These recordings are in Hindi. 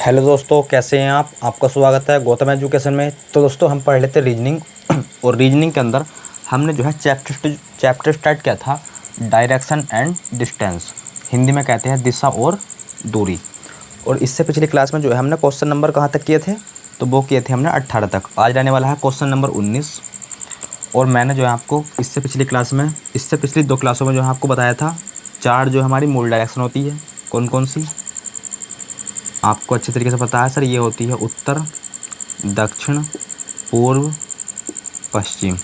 हेलो दोस्तों, कैसे हैं आप। आपका स्वागत है गौतम एजुकेशन में। तो दोस्तों, हम पढ़ लेते रीजनिंग और रीजनिंग के अंदर हमने जो है चैप्टर स्टार्ट किया था डायरेक्शन एंड डिस्टेंस, हिंदी में कहते हैं दिशा और दूरी। और इससे पिछली क्लास में जो है हमने क्वेश्चन नंबर कहाँ तक किए थे, तो वो किए थे हमने 18 तक। आज रहने वाला है क्वेश्चन नंबर 19। और मैंने जो है आपको इससे पिछली 2 क्लासों में जो है आपको बताया था 4 जो हमारी मूल डायरेक्शन होती है। कौन कौन सी आपको अच्छे तरीके से पता है सर। ये होती है उत्तर, दक्षिण, पूर्व, पश्चिम।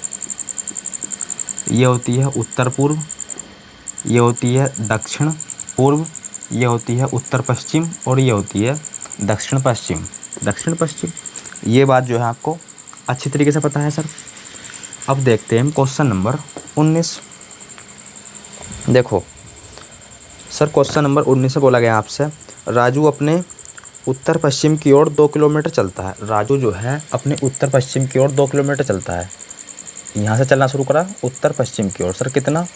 ये होती है उत्तर पूर्व, ये होती है दक्षिण पूर्व, ये होती है उत्तर पश्चिम, और ये होती है दक्षिण पश्चिम। दक्षिण पश्चिम, ये बात जो है आपको अच्छी तरीके से पता है सर। अब देखते हैं हम क्वेश्चन नंबर 19। देखो सर, क्वेश्चन नंबर 19 से बोला गया आपसे, राजू अपने उत्तर पश्चिम की ओर 2 किलोमीटर चलता है। राजू जो है अपने उत्तर पश्चिम की ओर 2 किलोमीटर चलता है। यहाँ से चलना शुरू करा उत्तर पश्चिम की ओर। सर कितना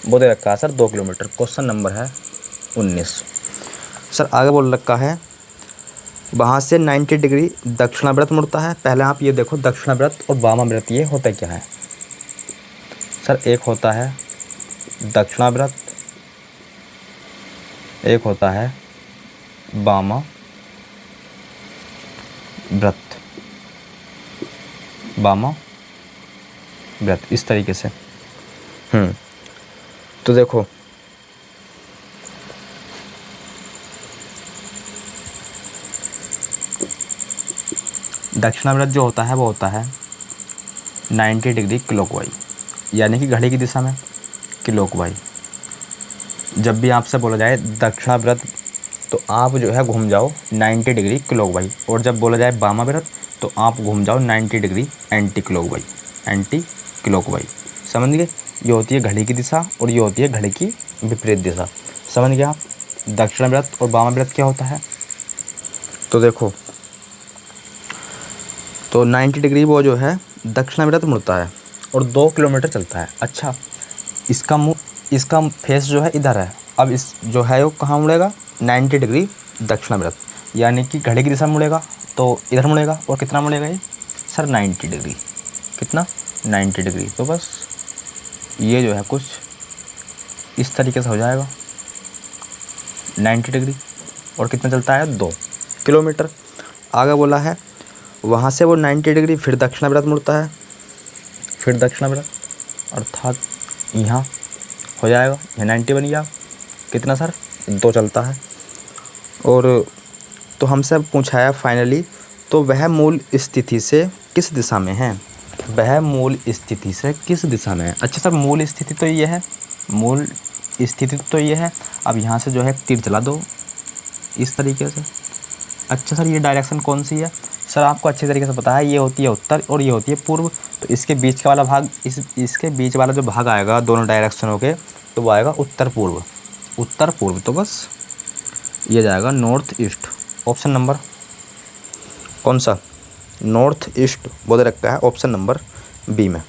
वो दे रखा है सर, 2 किलोमीटर। क्वेश्चन नंबर है 19। सर आगे बोल रखा है वहाँ से 90 डिग्री दक्षिणाव्रत मुड़ता है। पहले आप ये देखो, दक्षिणाव्रत और वामाव्रत ये होता क्या है सर। एक होता है दक्षिणाव्रत, एक होता है वामाव्रत। वामाव्रत इस तरीके से। तो देखो दक्षिणाव्रत जो होता है वो होता है 90 डिग्री क्लॉकवाइज, यानी कि घड़ी की दिशा में क्लॉकवाइज। जब भी आपसे बोला जाए दक्षिणाव्रत तो आप जो है घूम जाओ 90 डिग्री क्लॉकवाइज, और जब बोला जाए वामाव्रत तो आप घूम जाओ 90 डिग्री एंटी क्लॉकवाइज। समझ गए। ये होती है घड़ी की दिशा और ये होती है घड़ी की विपरीत दिशा। समझ गए आप। दक्षिणाव्रत और वामाव्रत क्या होता है, तो देखो, तो 90 डिग्री वो जो है दक्षिणाव्रत मुड़ता है और 2 किलोमीटर चलता है। अच्छा, इसका फेस जो है इधर है। अब इस जो है वो कहाँ मुड़ेगा, 90 डिग्री दक्षिणाव्रत, यानी कि घड़ी की दिशा में मुड़ेगा तो इधर मुड़ेगा। और कितना मुड़ेगा ये सर, 90 डिग्री। कितना, 90 डिग्री। तो बस ये जो है कुछ इस तरीके से हो जाएगा 90 डिग्री। और कितना चलता है, 2 किलोमीटर। आगे बोला है वहाँ से वो 90 डिग्री फिर दक्षिणाव्रत मुड़ता है। फिर दक्षिणाव्रत अर्थात यहाँ हो जाएगा, यह 90 बन गया। कितना सर, 2 चलता है। और तो हमसे पूछा है फाइनली, तो वह मूल स्थिति से किस दिशा में है। वह मूल स्थिति से किस दिशा में है। अच्छा सर, मूल स्थिति तो ये है, मूल स्थिति तो ये है। अब यहाँ से जो है तीर चला दो इस तरीके से। अच्छा सर, ये डायरेक्शन कौन सी है सर, आपको अच्छे तरीके से पता है। ये होती है उत्तर और ये होती है पूर्व। तो इसके बीच का वाला भाग, इसके बीच वाला जो भाग आएगा दोनों डायरेक्शनों के, तो वो आएगा उत्तर पूर्व। उत्तर पूर्व, तो बस ये जाएगा नॉर्थ ईस्ट। ऑप्शन नंबर कौन सा, नॉर्थ ईस्ट बोल रखा है ऑप्शन नंबर बी में।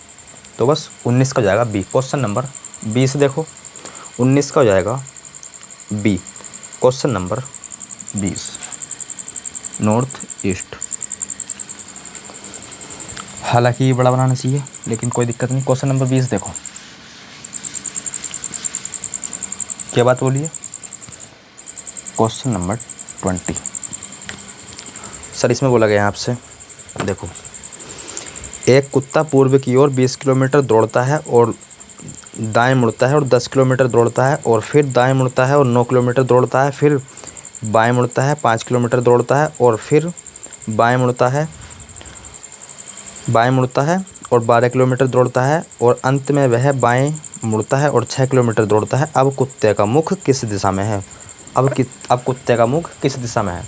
तो बस 19 का हो जाएगा बी। क्वेश्चन नंबर 20 देखो, 19 का हो जाएगा B. Question number 20 north east. हालांकि ये बड़ा बनाना चाहिए लेकिन कोई दिक्कत नहीं। क्वेश्चन नंबर 20 देखो, क्या बात बोलिए। क्वेश्चन नंबर 20 सर, इसमें बोला गया है आपसे, देखो, एक कुत्ता पूर्व की ओर 20 किलोमीटर दौड़ता है और दाएं मुड़ता है और 10 किलोमीटर दौड़ता है, और फिर दाएं मुड़ता है और 9 किलोमीटर दौड़ता है, फिर बाएं मुड़ता है 5 किलोमीटर दौड़ता है, और फिर बाएं मुड़ता है और 12 किलोमीटर दौड़ता है, और अंत में वह बाएं मुड़ता है और 6 किलोमीटर दौड़ता है। अब कुत्ते का मुख किस दिशा में है। अब कुत्ते का मुख किस दिशा में है।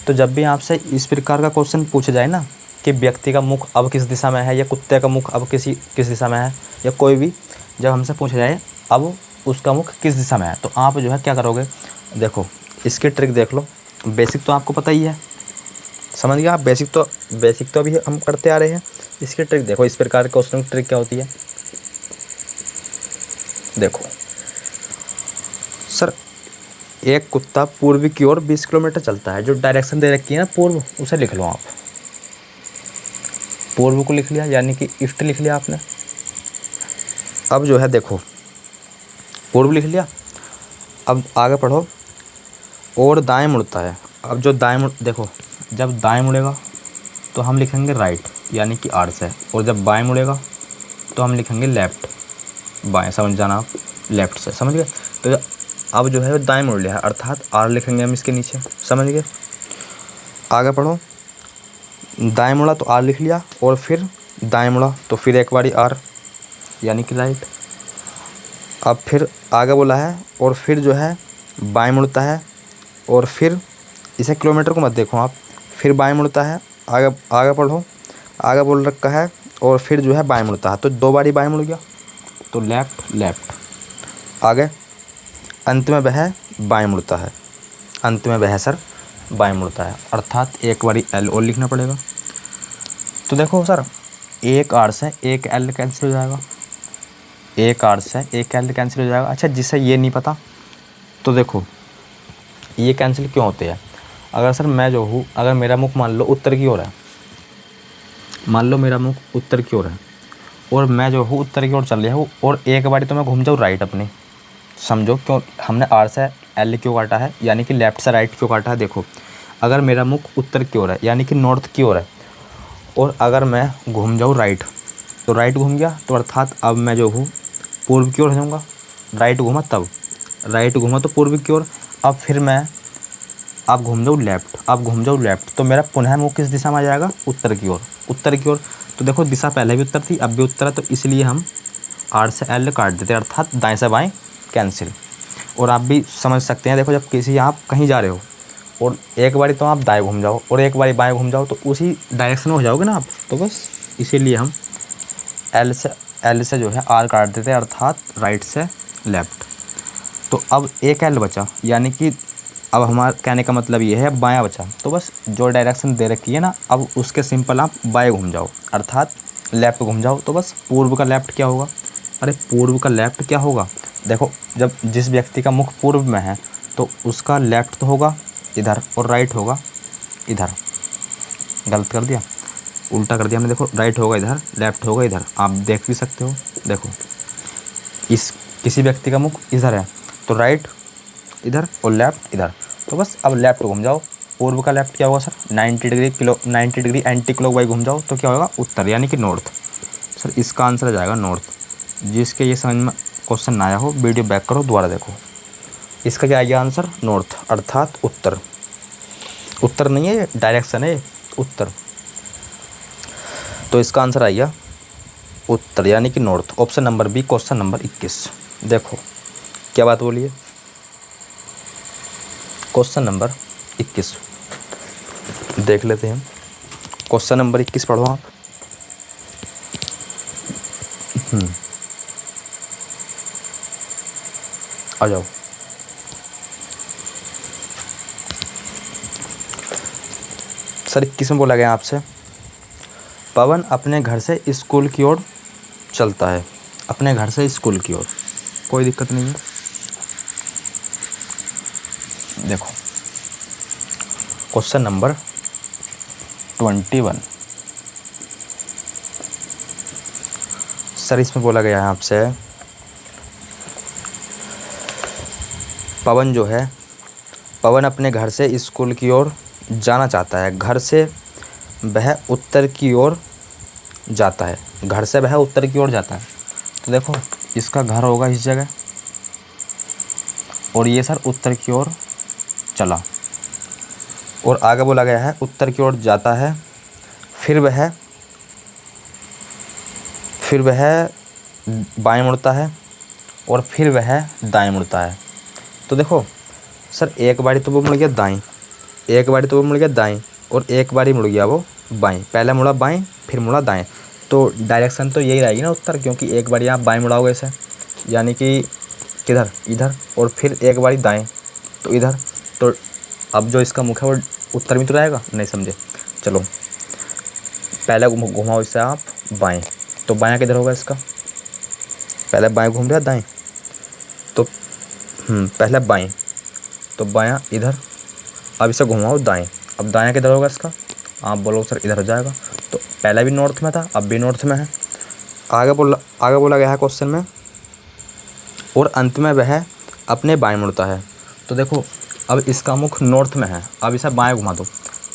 तो जब भी आपसे इस प्रकार का क्वेश्चन पूछा जाए ना कि व्यक्ति का मुख अब किस दिशा में है, या कुत्ते का मुख अब किस दिशा में है, या कोई भी जब हमसे पूछा जाए अब उसका मुख किस दिशा में है, तो आप जो है क्या करोगे, देखो इसकी ट्रिक देख लो। बेसिक तो आपको पता ही है, समझ गया आप। बेसिक तो अभी हम करते आ रहे हैं। इसकी ट्रिक देखो, इस प्रकार के क्वेश्चन की ट्रिक क्या होती है। देखो सर, एक कुत्ता पूर्व की ओर 20 किलोमीटर चलता है। जो डायरेक्शन दे रखी है ना पूर्व, उसे लिख लो आप। पूर्व को लिख लिया, यानी कि ईस्ट लिख लिया आपने। अब जो है देखो, पूर्व लिख लिया। अब आगे पढ़ो, और दाएं मुड़ता है। अब जो देखो, जब दाएं मुड़ेगा तो हम लिखेंगे राइट, यानी कि आर से। और जब बाएं मुड़ेगा तो हम लिखेंगे लेफ्ट, बाएं। समझ जाना आप, लेफ्ट से, समझ गए। तो अब जो है वो दाएं मुड़ लिया है, अर्थात आर लिखेंगे हम इसके नीचे, समझ गए। आगे पढ़ो, दाएं मुड़ा तो आर लिख लिया, और फिर दाएं मुड़ा तो फिर एक बारी आर, यानी कि राइट। अब फिर आगे बोला है, और फिर जो है बाएं मुड़ता है, और फिर इसे किलोमीटर को मत देखो आप, फिर बाएं मुड़ता है। आगे आगे पढ़ो, आगे बोल रखा है, और फिर जो है बाएं मुड़ता है, तो 2 बारी बाएं मुड़ गया, तो लेफ्ट लेफ्ट। आगे अंत में वह बाएं मुड़ता है, अंत में वह सर बाएं मुड़ता है, अर्थात एक बारी एल और लिखना पड़ेगा। तो देखो सर, एक आर से एक एल कैंसिल हो जाएगा, एक आर से एक एल कैंसिल हो जाएगा। अच्छा, जिसे ये नहीं पता तो देखो ये कैंसिल क्यों होते हैं। अगर सर मैं जो हूँ, अगर मेरा मुख मान लो उत्तर की ओर है, मान लो मेरा मुख उत्तर की ओर है, और मैं जो हूँ उत्तर की ओर चल रहा हूँ, और एक बारी तो मैं घूम जाऊँ राइट अपनी, समझो क्यों हमने आर से एल क्यों काटा है, यानी कि लेफ्ट से राइट क्यों काटा है। देखो, अगर मेरा मुख उत्तर की ओर है, यानी कि नॉर्थ की ओर है, और अगर मैं घूम जाऊँ राइट, तो राइट घूम गया, तो अर्थात अब मैं जो हूँ पूर्व की ओर हो जाऊँगा। राइट घूमा तब, राइट घूमा तो पूर्व की ओर। अब फिर मैं अब घूम जाऊँ लेफ्ट, अब घूम जाऊँ लेफ्ट, तो मेरा पुनः मुख किस दिशा में आ जाएगा, उत्तर की ओर, उत्तर की ओर। तो देखो दिशा पहले भी उत्तर थी, अब भी उत्तर है, तो इसलिए हम आर से एल काट देते हैं, अर्थात दाएं से बाएं कैंसिल। और आप भी समझ सकते हैं, देखो जब किसी आप कहीं जा रहे हो और एक बारी तो आप दाएं घूम जाओ और एक बारी बाएं घूम जाओ, तो उसी डायरेक्शन में हो जाओगे ना आप, तो बस इसीलिए हम एल से जो है आर काट देते हैं, अर्थात राइट से लेफ्ट। तो अब एक एल बचा, यानी कि अब हमारा कहने का मतलब ये है बायां बचा, तो बस जो डायरेक्शन दे रखी है ना, अब उसके सिंपल आप बाएं घूम जाओ, अर्थात लेफ्ट घूम जाओ। तो बस पूर्व का लेफ्ट क्या होगा, अरे पूर्व का लेफ्ट क्या होगा, देखो जब जिस व्यक्ति का मुख पूर्व में है तो उसका लेफ्ट तो होगा इधर और राइट होगा इधर। गलत कर दिया, उल्टा कर दिया हमने। देखो राइट होगा इधर, लेफ्ट होगा इधर, आप देख भी सकते हो। देखो इस किसी व्यक्ति का मुख इधर है तो राइट इधर और लेफ्ट इधर, तो बस अब लेफ्ट घूम जाओ। पूर्व का लेफ्ट क्या होगा सर, 90 डिग्री एंटी क्लॉकवाइज घूम जाओ तो क्या होगा, उत्तर, यानी कि नॉर्थ। सर इसका आंसर आ जाएगा नॉर्थ। जिसके ये समझ में क्वेश्चन ना आया हो, वीडियो बैक करो, दोबारा देखो। इसका क्या आएगा आंसर, नॉर्थ, अर्थात उत्तर। उत्तर नहीं है ये, डायरेक्शन है उत्तर। तो इसका आंसर आएगा उत्तर, यानी कि north. Option number B, question number 21। देखो क्या बात बोलिए, क्वेश्चन नंबर 21 देख लेते हैं। क्वेश्चन नंबर 21 पढ़ो आप। आ जाओ। सर 21 में बोला गया आपसे, पवन अपने घर से स्कूल की ओर चलता है। अपने घर से स्कूल की ओर, कोई दिक्कत नहीं है। देखो क्वेश्चन नंबर 21, सर इसमें बोला गया है आपसे, पवन जो है, पवन अपने घर से स्कूल की ओर जाना चाहता है। घर से वह उत्तर की ओर जाता है, घर से वह उत्तर की ओर जाता है। तो देखो इसका घर होगा इस जगह, और ये सर उत्तर की ओर चला, और आगे बोला गया है उत्तर की ओर जाता है, फिर वह बाएं मुड़ता है, और फिर वह दाएं मुड़ता है। तो देखो सर एक बारी तो वो मुड़ गया दाएं, एक बारी तो वो मुड़ गया दाएं, और एक बारी मुड़ गया वो बाएं। पहले मुड़ा बाएं, फिर मुड़ा दाएं, तो डायरेक्शन तो यही रहेगी ना उत्तर, क्योंकि एक बारी आप बाएं मुड़ाओगे इसे, यानी कि किधर, इधर, और फिर एक बारी दाएं तो इधर। तो अब जो इसका मुख है वो उत्तर में तो रहेगा, नहीं समझे। चलो पहले घुमाओ इसे आप बाएं, तो बायां किधर होगा इसका, पहले बाएं घूम रहा दाएं, तो पहले बाएं, तो बायां इधर। अब इसे घुमाओ दाएं। अब दायां किधर होगा इसका? आप बोलो सर इधर हो जाएगा। तो पहले भी नॉर्थ में था, अब भी नॉर्थ में है। आगे बोला गया है क्वेश्चन में, और अंत में वह अपने बाएं मुड़ता है। तो देखो अब इसका मुख नॉर्थ में है, अब इसे बाएं घुमा दो।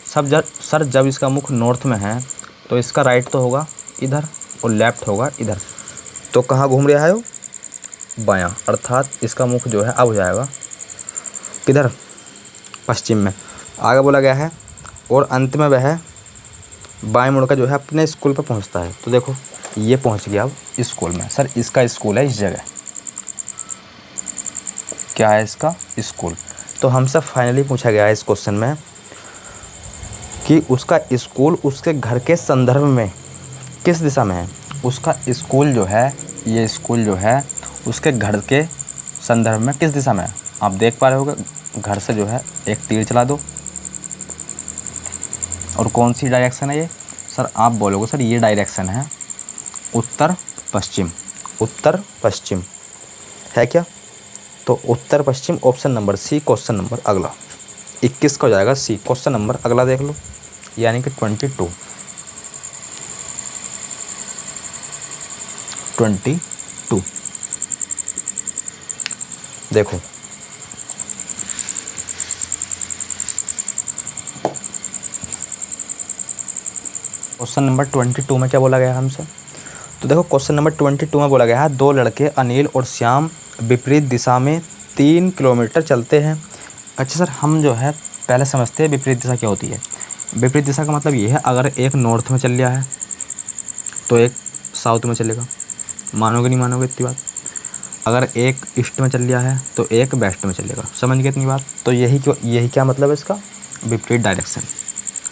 सर जब इसका मुख नॉर्थ में है तो इसका राइट तो होगा इधर और लेफ्ट होगा इधर। तो कहाँ घूम रहा है वो? बायां, अर्थात इसका मुख जो है अब हो जाएगा किधर? पश्चिम में। आगे बोला गया है और अंत में वह बाएं मुड़ कर जो है अपने स्कूल पर पहुंचता है। तो देखो ये पहुंच गया अब स्कूल में। सर इसका स्कूल है इस जगह, क्या है इसका? स्कूल। तो हमसे फाइनली पूछा गया है इस क्वेश्चन में कि उसका स्कूल उसके घर के संदर्भ में किस दिशा में है। उसका स्कूल जो है, ये स्कूल जो है उसके घर के संदर्भ में किस दिशा में है। आप देख पा रहे होगे, घर से जो है एक तीर चला दो, और कौन सी डायरेक्शन है ये? सर आप बोलोगे सर ये डायरेक्शन है उत्तर पश्चिम। उत्तर पश्चिम है क्या? तो उत्तर पश्चिम option number C, question number अगला 21 का हो जाएगा सी। क्वेश्चन नंबर अगला देख लो, यानी कि 22। देखो क्वेश्चन नंबर 22 में क्या बोला गया है हमसे? तो देखो क्वेश्चन नंबर 22 में बोला गया है, दो लड़के अनिल और श्याम विपरीत दिशा में 3 किलोमीटर चलते हैं। अच्छा सर, हम जो है पहले समझते हैं विपरीत दिशा क्या होती है। विपरीत दिशा का मतलब ये है, अगर एक नॉर्थ में चल रहा है तो एक साउथ में चलेगा। मानोगे नहीं मानोगे इतनी बात? अगर एक ईस्ट में चल रहा है तो एक वेस्ट में चलेगा। समझ गए इतनी बात? तो यही क्या मतलब है इसका? विपरीत डायरेक्शन,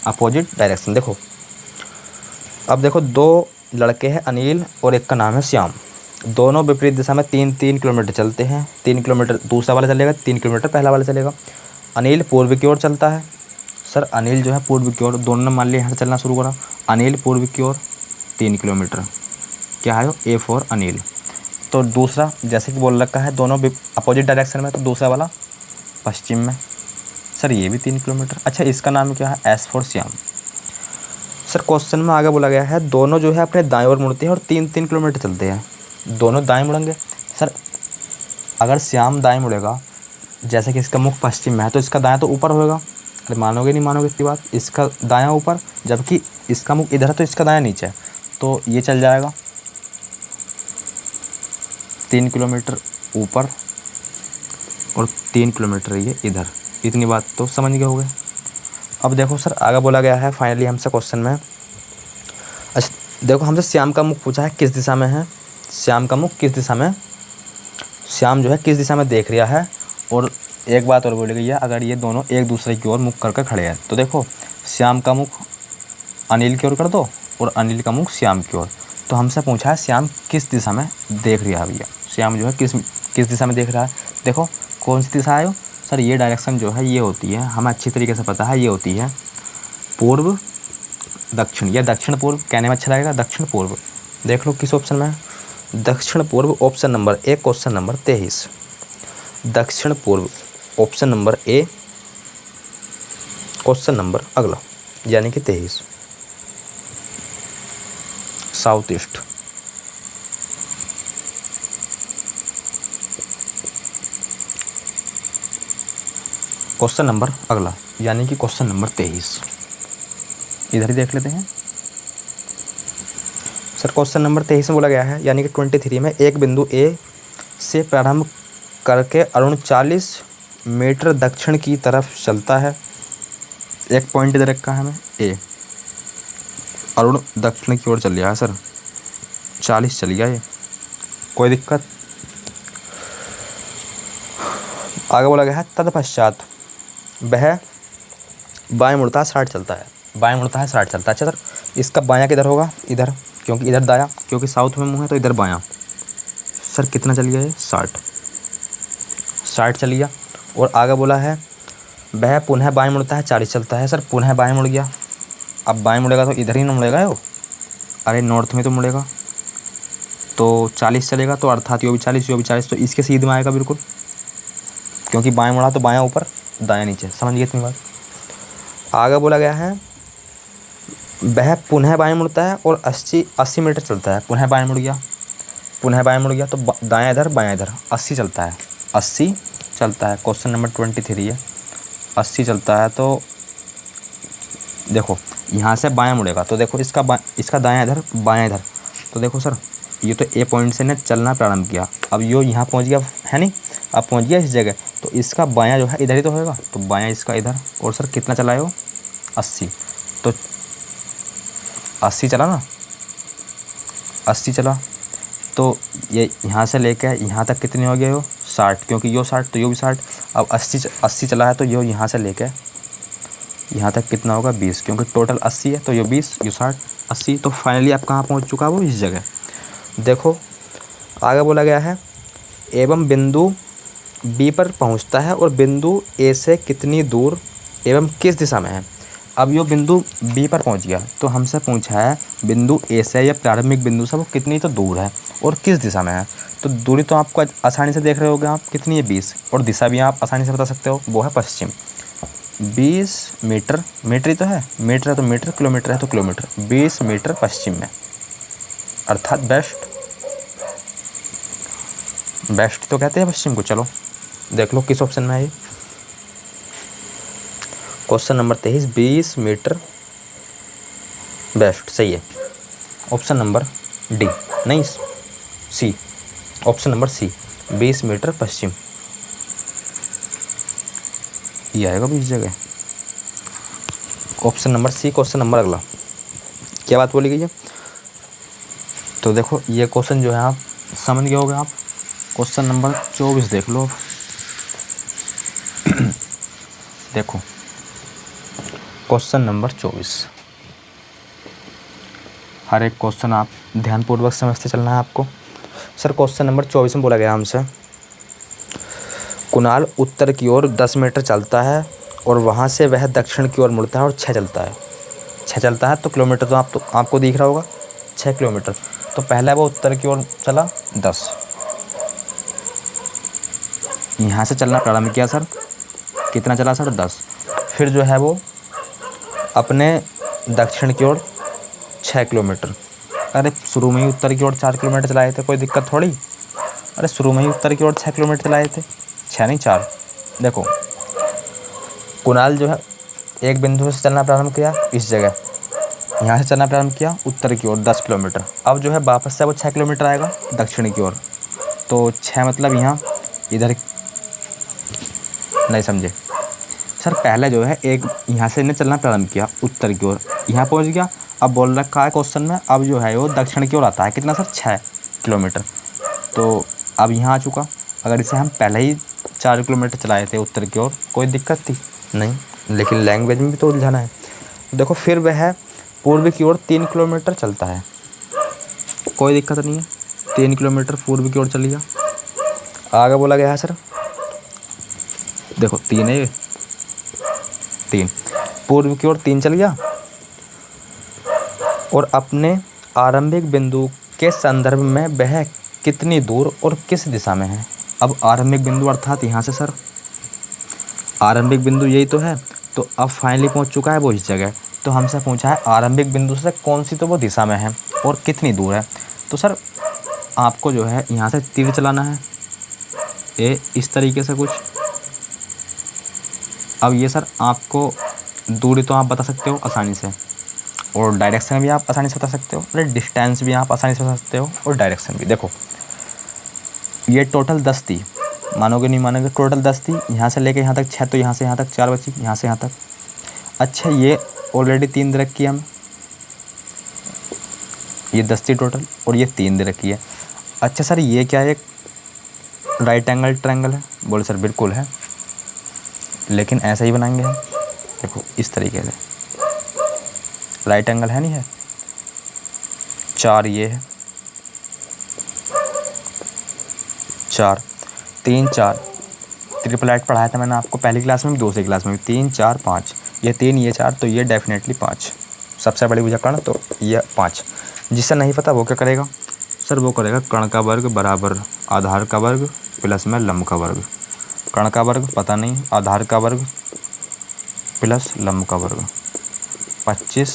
अपोजिट डायरेक्शन। देखो अब देखो, दो लड़के हैं अनिल और एक का नाम है श्याम। दोनों विपरीत दिशा में 3-3 किलोमीटर चलते हैं। 3 किलोमीटर दूसरा वाला चलेगा, 3 किलोमीटर पहला वाला चलेगा। अनिल पूर्व की ओर चलता है। सर अनिल जो है पूर्व की ओर, दोनों ने मान लिया यहाँ से चलना शुरू करा। अनिल पूर्व की ओर 3 किलोमीटर, क्या है ए फॉर अनिल। तो दूसरा जैसे कि बोल रखा है दोनों अपोजिट डायरेक्शन में, तो दूसरा वाला पश्चिम में। सर ये भी 3 किलोमीटर। अच्छा इसका नाम क्या है? S for Shyam. Sir question में आगे बोला गया है दोनों जो है अपने दाएं ओर मुड़ते हैं और 3-3 किलोमीटर चलते हैं। दोनों दाएं मुड़ेंगे। सर अगर श्याम दाएं मुड़ेगा, जैसे कि इसका मुख पश्चिम में है, तो इसका दायां तो ऊपर होएगा। अरे मानोगे नहीं मानोगे इतनी बात? इसका दायां ऊपर, जबकि इसका मुख इधर है तो इसका दायां नीचे है। तो ये चल जाएगा 3 किलोमीटर ऊपर और 3 किलोमीटर ये इधर। इतनी बात तो समझ गए होगे। अब देखो सर आगे बोला गया है फाइनली हमसे क्वेश्चन में। अच्छा देखो, हमसे श्याम का मुख पूछा है किस दिशा में है। श्याम का मुख किस दिशा में, श्याम जो है किस दिशा में देख रहा है। और एक बात और बोली गई है, अगर ये दोनों एक दूसरे की ओर मुख करके खड़े हैं, तो देखो श्याम का मुख अनिल की ओर कर दो और अनिल का मुख श्याम की ओर। तो हमसे पूछा है श्याम किस दिशा में देख रहा है भैया। श्याम जो है किस दिशा में देख रहा है। देखो कौन सी दिशा है? सर ये डायरेक्शन जो है ये होती है, हमें अच्छी तरीके से पता है, ये होती है पूर्व दक्षिण या दक्षिण पूर्व। कहने में अच्छा लगेगा दक्षिण पूर्व। देख लो किस ऑप्शन में है? दक्षिण पूर्व option number A, question number 23। दक्षिण पूर्व option number A, question number अगला यानी कि 23। South east. क्वेश्चन नंबर अगला यानी कि क्वेश्चन नंबर 23, इधर ही देख लेते हैं। सर क्वेश्चन नंबर 23 में बोला गया है, यानी कि 23 में एक बिंदु ए से प्रारंभ करके अरुण 40 मीटर दक्षिण की तरफ चलता है। एक पॉइंट इधर रखा है हमें ए, अरुण दक्षिण की ओर चल रहा है। सर 40 चल गया ये, कोई दिक्कत? आगे बोला गया है तत्पश्चात वह बाएं मुड़ता है 60 चलता है। बाएं मुड़ता है 60 चलता है। अच्छा सर इसका बायां किधर होगा? इधर, क्योंकि इधर दायां, क्योंकि साउथ में मुंह है तो इधर बायां। सर कितना चल गया ये? 60 चल गया। और आगे बोला है वह पुनः बाएं मुड़ता है 40 चलता है। सर पुनः बाएं मुड़ गया। अब बाएं मुड़ेगा तो इधर ही ना मुड़ेगा वो, अरे नॉर्थ में तो मुड़ेगा, तो 40 चलेगा। तो अर्थात यो भी 40 यो भी 40, तो इसके सीध में आएगा बिल्कुल। क्योंकि बाएं मुड़ा तो बायां ऊपर दायां नीचे, समझ गए इतनी बात। आगे बोला गया है वह पुनः बाएं मुड़ता है और 80 मीटर चलता है। पुनः बाएं मुड़ गया, पुनः बाएं मुड़ गया तो दायां इधर बायां इधर 80 चलता है, 80 चलता है। क्वेश्चन नंबर 23 है, 80 चलता है। तो देखो यहाँ से बायां मुड़ेगा तो देखो इसका दायां इधर बायां इधर, तो देखो सर ये तो ए पॉइंट से ने चलना प्रारंभ किया, अब यो यहाँ पहुँच गया है नहीं, अब पहुँच गया इस जगह, तो इसका बायां जो है इधर ही तो होएगा, तो बायां इसका इधर। और सर कितना चला है वो 80, तो 80 चला ना, 80 चला तो ये यहाँ से लेकर यहाँ तक कितनी हो गया, यो 60, क्योंकि यो 60 तो यो भी 60। अब 80 चला है तो यो यहाँ से लेकर यहाँ तक कितना होगा 20, क्योंकि टोटल 80 है तो यो 20 यो 60 80। तो फाइनली आप कहाँ पहुँच चुका वो इस जगह। देखो आगे बोला गया है एवं बिंदु बी पर पहुँचता है और बिंदु ए से कितनी दूर एवं किस दिशा में है। अब यो बिंदु बी पर पहुँच गया तो हमसे पूछा है बिंदु ए से या प्रारंभिक बिंदु से वो कितनी तो दूर है और किस दिशा में है। तो दूरी तो आपको आसानी से देख रहे होगे आप कितनी है 20, और दिशा भी आप आसानी से बता सकते हो वो है पश्चिम। 20 मीटर, मीटर ही तो है, मीटर है तो मीटर, किलोमीटर है तो किलोमीटर, 20 मीटर पश्चिम में, अर्थात बेस्ट तो कहते हैं पश्चिम को। चलो देख लो किस ऑप्शन में है ये। क्वेश्चन नंबर 23 20 मीटर बेस्ट सही है। ऑप्शन नंबर डी नहीं C, option number C 20 metre पश्चिम, ये आएगा 20 जगह। Option number C. Question number अगला क्या बात बोली गई है, तो देखो ये क्वेश्चन जो है आप समझ गए होगे आप। क्वेश्चन नंबर 24 देख लो। देखो क्वेश्चन नंबर 24, हर एक क्वेश्चन आप ध्यानपूर्वक समझते चलना है आपको। सर क्वेश्चन नंबर 24 में बोला गया हमसे कुणाल उत्तर की ओर 10 मीटर चलता है और वहाँ से वह दक्षिण की ओर मुड़ता है और 6 चलता है। 6 चलता है तो किलोमीटर तो आपको दिख रहा होगा 6 किलोमीटर। तो पहला वो उत्तर की ओर चला 10, यहाँ से चलना प्रारंभ किया सर, कितना चला सर 10। फिर जो है वो अपने दक्षिण की ओर 6 किलोमीटर। अरे शुरू में ही उत्तर की ओर 4 किलोमीटर चलाए थे, कोई दिक्कत थोड़ी। अरे शुरू में ही उत्तर की ओर 6 किलोमीटर चलाए थे, 6 नहीं 4। देखो कुणाल जो है एक बिंदु से चलना प्रारंभ किया इस जगह, यहाँ से चलना प्रारंभ किया उत्तर की ओर 10 किलोमीटर। अब जो है वापस से वो 6 किलोमीटर आएगा दक्षिण की ओर, तो 6 मतलब यहाँ इधर नहीं समझे सर। पहले जो है एक यहाँ से इन्हें चलना प्रारंभ किया उत्तर की ओर, यहाँ पहुँच गया। अब बोल रखा है क्वेश्चन में अब जो है वो दक्षिण की ओर आता है कितना सर 6 किलोमीटर। तो अब यहाँ आ चुका। अगर इसे हम पहले ही 4 किलोमीटर चलाए थे उत्तर की ओर कोई दिक्कत थी नहीं, लेकिन लैंग्वेज में भी तो उलझाना है। देखो फिर वह पूर्व की ओर 3 किलोमीटर चलता है, कोई दिक्कत नहीं है, 3 किलोमीटर पूर्व की ओर चल गया। आगे बोला गया है सर देखो 3 है, 3 पूर्व की ओर 3 चल गया और अपने आरंभिक बिंदु के संदर्भ में वह कितनी दूर और किस दिशा में है। अब आरंभिक बिंदु अर्थात यहाँ से सर आरंभिक बिंदु यही तो है, तो अब फाइनली पहुँच चुका है वो इस जगह। तो हमसे पूछा है आरंभिक बिंदु से कौन सी तो वो दिशा में है और कितनी दूर है। तो सर आपको जो है यहाँ से तीर चलाना है इस तरीके से कुछ। अब ये सर आपको दूरी तो आप बता सकते हो आसानी से, और डायरेक्शन भी आप आसानी से बता सकते हो, और डिस्टेंस भी आप आसानी से बता सकते हो, और डायरेक्शन भी। देखो ये टोटल 10 थी, मानोगे नहीं मानोगे, टोटल 10 थी। यहाँ से लेके यहाँ तक 6, तो यहाँ से यहाँ तक 4 बची, यहाँ से यहाँ तक। अच्छा ये ऑलरेडी 3 दे रखी है हमें, ये 10 थी टोटल और ये 3 दे रखी है। अच्छा सर ये क्या है, एक राइट एंगल ट्रायंगल है। बोले सर बिल्कुल है, लेकिन ऐसा ही बनाएंगे हम। देखो इस तरीके से राइट एंगल है नहीं है, 4 ये है, 4 3 4 ट्रिपल ऐड पढ़ाया था मैंने आपको पहली क्लास में भी, दूसरी क्लास में भी। 3 4 5, ये 3 ये 4, तो ये डेफिनेटली 5 सबसे बड़ी भुजा कर्ण, तो ये 5। जिसे नहीं पता वो क्या करेगा सर, वो करेगा कर्ण का वर्ग बराबर आधार का वर्ग प्लस में लंब का वर्ग। कर्ण का वर्ग पता नहीं, आधार का वर्ग प्लस लंब का वर्ग 25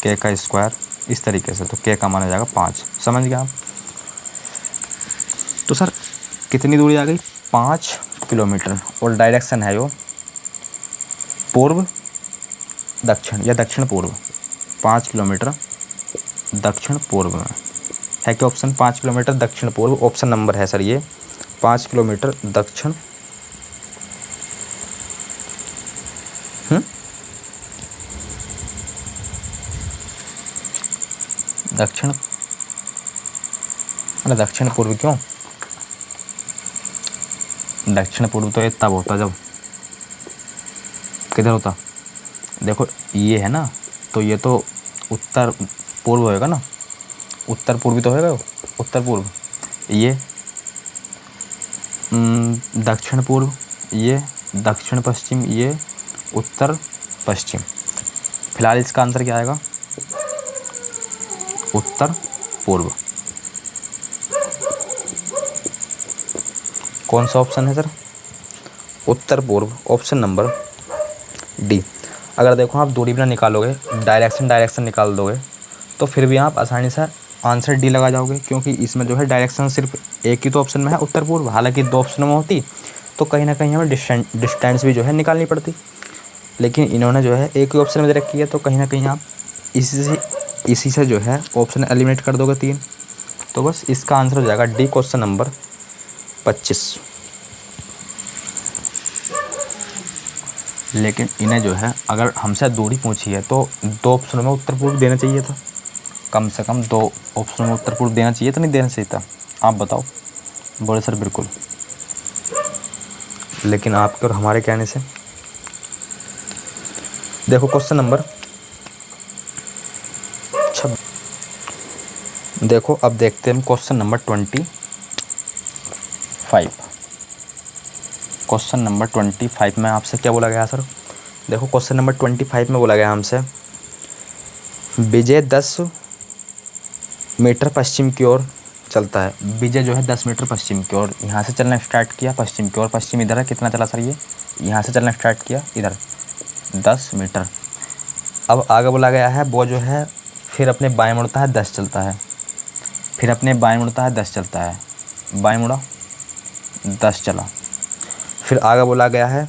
के का स्क्वायर, इस तरीके से। तो के का माना जाएगा 5। समझ गए आप? तो सर कितनी दूरी आ गई? 5 किलोमीटर। और डायरेक्शन है यो पूर्व दक्षिण या दक्षिण पूर्व। 5 किलोमीटर दक्षिण पूर्व में है क्या ऑप्शन? 5 किलोमीटर दक्षिण पूर्व ऑप्शन नंबर है सर ये। 5 किलोमीटर दक्षिण दक्षिण, अरे दक्षिण पूर्व क्यों? दक्षिण पूर्व तो ये तब होता जब किधर होता, देखो ये है ना, तो ये तो उत्तर पूर्व होएगा ना, उत्तर पूर्वी तो होएगा, उत्तर पूर्व। ये दक्षिण पूर्व, ये दक्षिण पश्चिम, ये उत्तर पश्चिम। फिलहाल इसका आंसर क्या आएगा? उत्तर पूर्व। कौन सा ऑप्शन है सर? उत्तर पूर्व, ऑप्शन नंबर डी। अगर देखो आप दूरी भी ना निकालोगे, डायरेक्शन निकाल दोगे, तो फिर भी आप आसानी से आंसर डी लगा जाओगे, क्योंकि इसमें जो है डायरेक्शन सिर्फ एक ही तो ऑप्शन में है, उत्तर पूर्व। हालांकि 2 ऑप्शनों में होती तो कहीं ना कहीं हमें डिस्टेंस भी जो है निकालनी पड़ती, लेकिन इन्होंने जो है एक ही ऑप्शन में दे रखी है, तो कहीं ना कहीं आप इसी से जो है ऑप्शन एलिमिनेट कर दोगे 3। तो बस इसका आंसर हो जाएगा डी, क्वेश्चन नंबर 25। लेकिन इन्हें जो है अगर हमसे दूरी पूछी है तो 2 ऑप्शनों में उत्तर पूर्व देना चाहिए था, कम से कम 2 ऑप्शनों में उत्तर पूर्व देना चाहिए था, नहीं देना चाहिए था? आप बताओ। बोले सर बिल्कुल, लेकिन आपके और हमारे कहने से। देखो क्वेश्चन नंबर 26। देखो अब देखते हैं हम क्वेश्चन नंबर 25। क्वेश्चन नंबर 25 में आपसे क्या बोला गया सर? देखो क्वेश्चन नंबर 25 में बोला गया हमसे, विजय 10 मीटर पश्चिम की ओर चलता है। विजय जो है 10 मीटर पश्चिम की ओर यहाँ से चलना स्टार्ट किया, पश्चिम की ओर। पश्चिम इधर है, कितना चला सर ये? यहाँ से चलना स्टार्ट किया इधर 10 मीटर। अब आगे बोला गया है वो जो है फिर अपने बाएं मुड़ता है, 10 चलता है, फिर अपने बाएं मुड़ता है, 10 चलता है, बाएं मुड़ा 10 चला। फिर आगे बोला गया है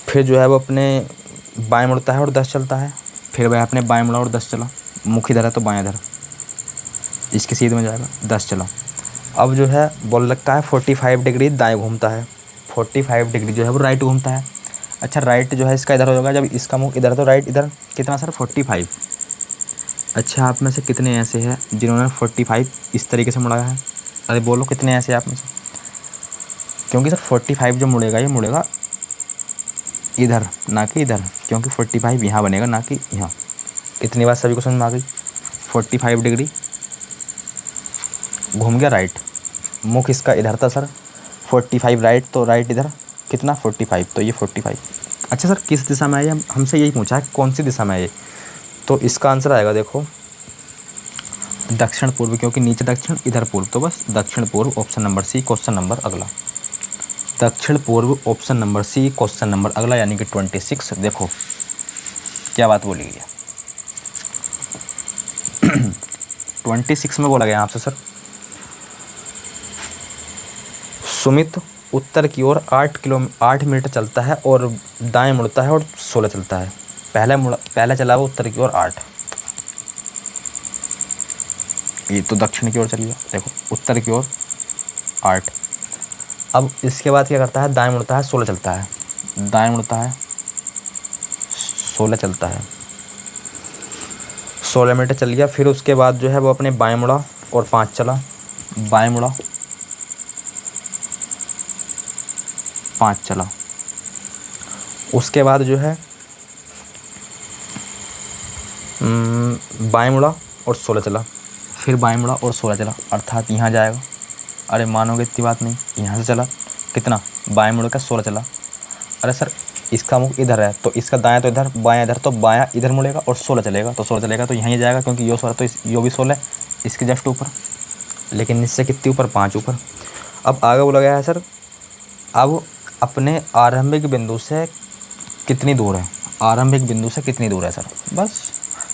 फिर जो है वो अपने बाएं मुड़ता है और 10 चलता है, फिर वह अपने बाएं मुड़ा और 10 चला। मुख इधर है तो बाएं इधर, इसके सीधे में जाएगा, 10 चला। अब जो है बोल रखा है 45 डिग्री दाएँ घूमता है, 45 डिग्री जो है वो राइट घूमता है। अच्छा राइट जो है इसका इधर होगा, जब इसका मुख इधर तो राइट इधर कितना सर? 45। अच्छा आप में से कितने ऐसे हैं जिन्होंने 45 इस तरीके से मुड़ाया है? अरे बोलो कितने ऐसे आप में से? क्योंकि सर 45 जो मुड़ेगा ये मुड़ेगा इधर, ना कि इधर, क्योंकि 45 यहाँ बनेगा ना कि यहाँ। इतनी बात सभी को समझ में आ गई? 45 डिग्री घूम गया राइट, मुख इसका इधर था सर, 45 राइट, तो राइट इधर कितना? 45, तो ये 45। अच्छा सर किस दिशा में है? हमसे यही पूछा है कौन सी दिशा में है ये, तो इसका आंसर आएगा देखो दक्षिण पूर्व, क्योंकि नीचे दक्षिण इधर पूर्व, तो बस दक्षिण पूर्व, option number C, question number अगला। दक्षिण पूर्व, option number C, question number अगला, यानी कि 26। देखो क्या बात बोली गई है 26 में बोला गया आपसे सर, सुमित उत्तर की ओर 8 मीटर चलता है और दाएं मुड़ता है और 16 चलता है। पहले चला वो उत्तर की ओर 8, ये तो दक्षिण की ओर चलिए, देखो उत्तर की ओर 8। अब इसके बाद क्या करता है? दाएं मुड़ता है, 16 चलता है, दाएं मुड़ता है 16 चलता है, 16 मीटर चल गया। फिर उसके बाद जो है वो अपने बाएं मुड़ा और 5 चला, बाएं मुड़ा 5 चला। उसके बाद जो है बाएं मुड़ा और 16 चला, फिर बाएं मुड़ा और 16 चला, अर्थात यहाँ जाएगा। अरे मानोगे इतनी बात नहीं, यहाँ से चला कितना? बाएं मुड़ का 16 चला। अरे सर इसका मुख इधर है तो इसका दायां तो इधर, बायां इधर, तो बायां इधर मुड़ेगा और 16 चलेगा, तो 16 चलेगा तो यहाँ ही जाएगा, क्योंकि यो 16 तो यो भी 16 इसके जस्ट ऊपर, लेकिन इससे कितनी ऊपर? 5 ऊपर। अब आगे बोला गया है सर, अब अपने आरंभिक बिंदु से कितनी दूर है, आरंभिक बिंदु से कितनी दूर है सर। बस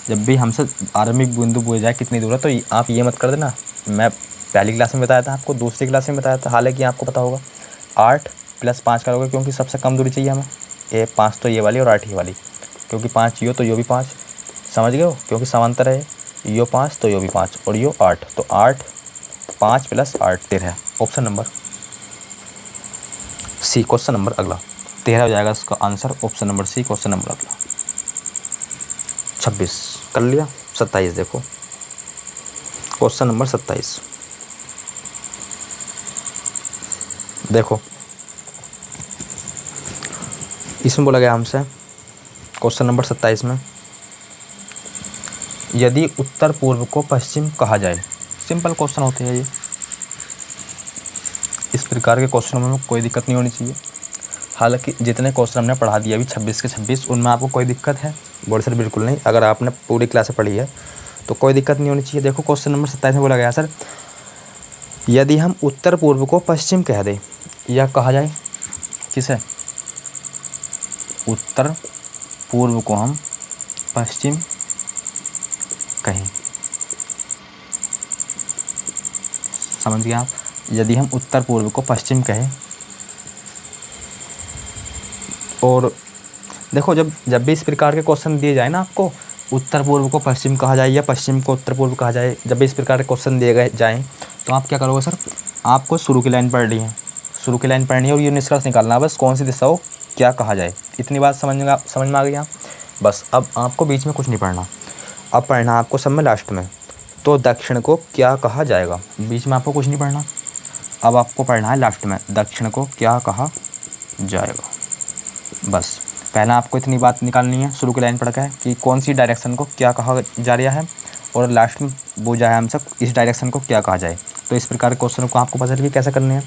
जब भी हमसे आरंभिक बिंदु पूछा जाए कितनी दूर है, तो आप ये मत कर देना मैं पहली क्लास में बताया था आपको, दूसरी क्लास में बताया था, हालांकि आपको पता होगा 8 + 5 करोगे, क्योंकि सबसे कम दूरी चाहिए हमें, ये 5 तो ये वाली और 8 ये वाली, क्योंकि 5 यो तो यो भी 5, समझ गए हो, क्योंकि समांतर है, यो 5 तो यो भी 5 और यो 8, तो 8 5 + 8 13। Option number C question number अगला 13 हो जाएगा इसका answer, option number C question number अगला। 26 कर लिया। 27 देखो, क्वेश्चन नंबर 27 देखो, इसमें बोला गया हमसे क्वेश्चन नंबर 27 में, यदि उत्तर पूर्व को पश्चिम कहा जाए। सिंपल क्वेश्चन होते हैं ये, इस प्रकार के क्वेश्चन में कोई दिक्कत नहीं होनी चाहिए। हालांकि जितने क्वेश्चन हमने पढ़ा दिए अभी 26 के 26, उनमें आपको कोई दिक्कत है बोल सर? बिल्कुल नहीं, अगर आपने पूरी क्लास पढ़ी है तो कोई दिक्कत नहीं होनी चाहिए। देखो क्वेश्चन नंबर 27 में बोला गया सर, यदि हम उत्तर पूर्व को पश्चिम कह दें, या कहा जाए किसे, उत्तर पूर्व को हम पश्चिम कहें, समझ गए आप? यदि हम उत्तर पूर्व को पश्चिम कहें, और देखो जब भी इस प्रकार के क्वेश्चन दिए जाए ना आपको, उत्तर पूर्व को पश्चिम कहा जाए या पश्चिम को उत्तर पूर्व कहा जाए, जब भी इस प्रकार के क्वेश्चन दिए गए जाएँ तो आप क्या करोगे सर, आपको शुरू की लाइन पढ़नी है, शुरू की लाइन पढ़नी है और ये निष्कर्ष निकालना है बस, कौन सी दिशा हो क्या कहा जाए, इतनी बात समझ में आ गई आप? बस अब आपको बीच में कुछ नहीं पढ़ना, अब पढ़ना आपको सब में लास्ट में, तो दक्षिण को क्या कहा जाएगा, बीच में आपको कुछ नहीं पढ़ना, अब आपको पढ़ना है लास्ट में, दक्षिण को क्या कहा जाएगा। बस पहला आपको इतनी बात निकालनी है शुरू की लाइन पढ़ के कि कौन सी डायरेक्शन को क्या कहा जा रहा है, और लास्ट में पूछा है हमसे इस डायरेक्शन को क्या कहा जाए। तो इस प्रकार के क्वेश्चन को आपको पता चल कैसे करने हैं,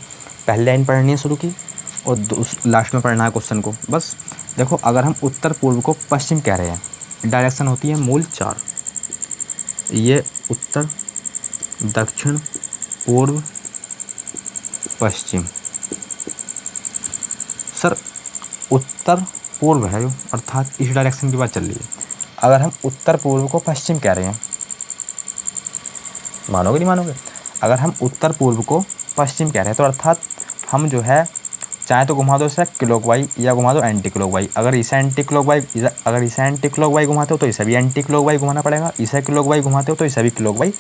पहली लाइन पढ़नी है शुरू की और लास्ट में पढ़ना है क्वेश्चन को। बस देखो, अगर हम उत्तर पूर्व को पश्चिम कह रहे हैं, डायरेक्शन होती है मूल 4, ये उत्तर, दक्षिण, पूर्व, पश्चिम। सर उत्तर पूर्व है जो, अर्थात इस डायरेक्शन की बात चल रही है। अगर हम उत्तर पूर्व को पश्चिम कह रहे हैं, मानोगे नहीं मानोगे, अगर हम उत्तर पूर्व को पश्चिम कह रहे हैं तो अर्थात हम जो है चाहे तो घुमा दो इसे क्लॉकवाइज या घुमा दो एंटी क्लॉकवाइज। अगर इसे एंटी क्लॉकवाइज घुमाते हो तो इसे भी एंटी क्लॉकवाइज घुमाना पड़ेगा, इसे क्लॉकवाइज घुमाते हो तो इसे भी क्लॉकवाइज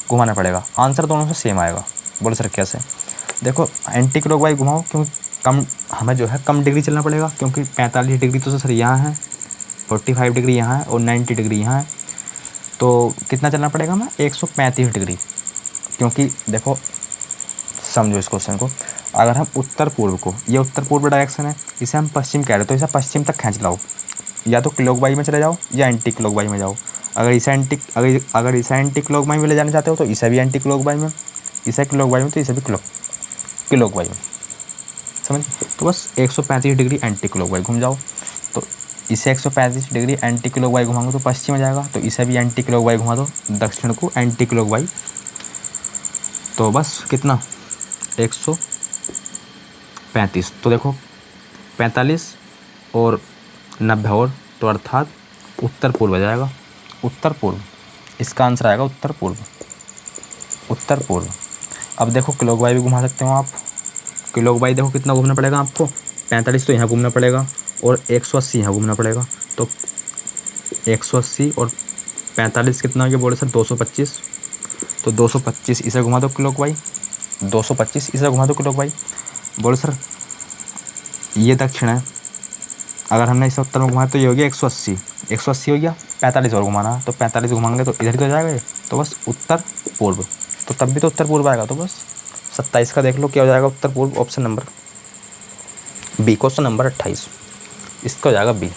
घुमाना पड़ेगा। आंसर दोनों से सेम आएगा। बोल सर कैसे? देखो एंटी क्लॉकवाइज घुमाओ क्योंकि कम हमें जो है कम डिग्री चलना पड़ेगा, क्योंकि 45 डिग्री तो सर यहाँ है, 45 डिग्री यहाँ है और 90 डिग्री यहाँ है, तो कितना चलना पड़ेगा हमें 135 डिग्री। क्योंकि देखो समझो इस क्वेश्चन को, अगर हम उत्तर पूर्व को, ये उत्तर पूर्व डायरेक्शन है, इसे हम पश्चिम कह रहे हैं तो इसे पश्चिम तक खींच लाओ, या तो क्लॉकवाइज में चले जाओ या एंटी क्लॉकवाइज में जाओ। अगर इसे एंटी क्लॉकवाइज में ले जाना चाहते हो तो इसे भी एंटी क्लॉकवाइज में, इसे क्लॉकवाइज में तो इसे भी क्लॉकवाइज में, समझ? तो बस 135 डिग्री एंटी क्लॉकवाइज घूम जाओ, तो इसे 135 डिग्री एंटी क्लॉकवाइज घुमाओगे तो पश्चिम में जाएगा, तो इसे भी एंटी क्लॉकवाइज घुमा दो, दक्षिण को एंटी क्लॉकवाइज, तो बस कितना 135। तो देखो 45 और 90 और, तो अर्थात उत्तर पूर्व आ जाएगा, उत्तर पूर्व, इसका आंसर आएगा उत्तर पूर्व, उत्तर पूर्व। अब देखो क्लॉकवाइज भी घुमा सकते हो आप, क्लॉकवाइज देखो कितना घूमना पड़ेगा आपको, 45 तो यहाँ घूमना पड़ेगा और 180 यहाँ घूमना पड़ेगा, तो 180 और 45 कितना हो गया बोले सर 225, तो 225 इसे घुमा दो क्लॉकवाइज, 225 इसे घुमा दो क्लॉकवाइज। बोले सर ये दक्षिण है, अगर हमने इसे उत्तर में घुमाया तो ये हो गया 180, 180 हो गया, 45 और घुमाना, तो 45 घुमाएंगे तो इधर तो जाएगा ये, तो बस उत्तर पूर्व, तो तब भी तो उत्तर पूर्व आएगा। तो बस 27 का देख लो क्या हो जाएगा उत्तर पूर्व, option number B, question number 28, इसका हो जाएगा बी।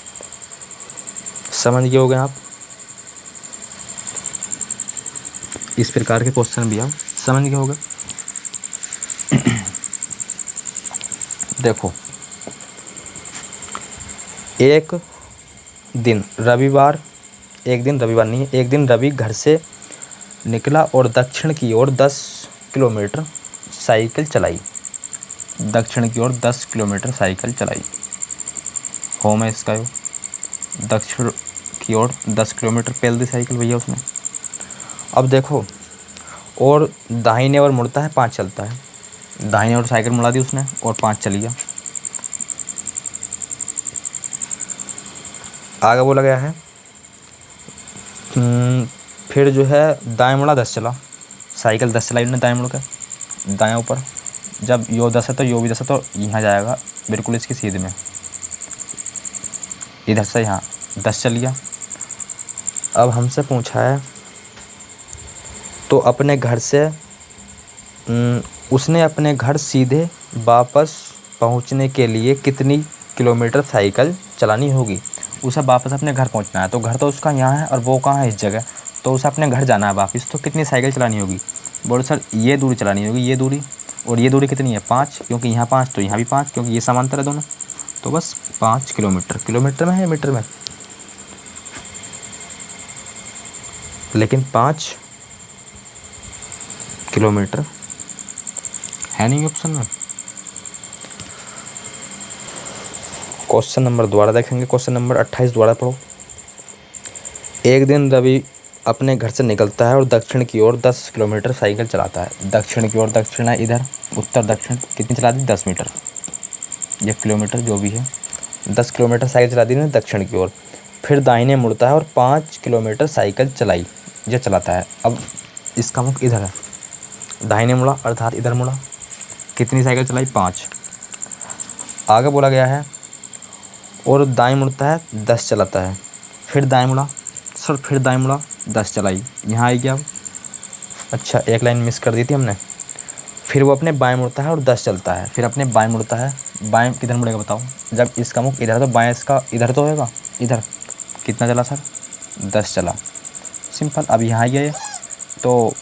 समझ गए होगे आप? इस प्रकार के क्वेश्चन भी आप समझ गए होगे। देखो एक दिन रविवार नहीं है, एक दिन रवि घर से निकला और दक्षिण की ओर 10 किलोमीटर साइकिल चलाई। दक्षिण की ओर 10 किलोमीटर साइकिल चलाई। होम है इसका, दक्षिण की ओर 10 किलोमीटर पेल दी साइकिल भैया उसने। अब देखो, और दाहिने ओर मुड़ता है 5 चलता है। दाहिने ओर साइकिल मुड़ा दी उसने और 5 चली गया। आगे बोला गया है फिर जो है दाएं मुड़ा 10 चला। साइकिल 10 चलाई उन्होंने दाएं मुड़ कर, दाएं ऊपर। जब यो 10 है तो यो भी 10 है, तो यहाँ जाएगा बिल्कुल इसकी सीधे में, इधर से यहाँ 10 चल गया। अब हमसे पूछा है तो अपने घर से उसने अपने घर सीधे वापस पहुंचने के लिए कितनी किलोमीटर साइकिल चलानी होगी। उसे वापस अपने घर पहुंचना है, तो घर तो उसका यहाँ है और वो कहाँ है, इस जगह। तो उसे अपने घर जाना है वापस, तो कितनी साइकिल चलानी होगी। बोलो सर ये दूरी चलानी होगी, ये दूरी, और ये दूरी कितनी है 5, क्योंकि यहाँ 5 तो यहाँ भी 5, क्योंकि ये समांतर है दोनों। तो बस 5 किलोमीटर। किलोमीटर में है मीटर में, लेकिन 5 किलोमीटर है नहीं ऑप्शन में। क्वेश्चन नंबर दोबारा देखेंगे, क्वेश्चन नंबर 28 दोबारा पढ़ो। एक दिन रवि अपने घर से निकलता है और दक्षिण की ओर 10 किलोमीटर साइकिल चलाता है। दक्षिण की ओर, दक्षिण है इधर, उत्तर दक्षिण, कितनी चला दी 10 मीटर, ये किलोमीटर जो भी है। 10 किलोमीटर साइकिल चला दी ना दक्षिण की ओर। फिर दाहिने मुड़ता है और 5 किलोमीटर साइकिल चलाई, ये चलाता है। अब इसका मुख इधर है, दाहिने मुड़ा अर्थात इधर मुड़ा। कितनी साइकिल चलाई 5। आगे बोला गया है और दाएं मुड़ता है 10 चलाता है। फिर दाएं मुड़ा सर, फिर दाएं मुड़ा 10 चलाई, यहाँ आई गया। अच्छा एक लाइन मिस कर दी थी हमने। फिर वो अपने बाएं मुड़ता है और 10 चलता है। फिर अपने बाएं मुड़ता है, बाएं किधर मुड़ेगा बताओ, जब इसका मुख इधर है तो बाएं इसका इधर तो होगा, इधर। कितना चला सर 10 चला, सिंपल। अब यहाँ आई है तो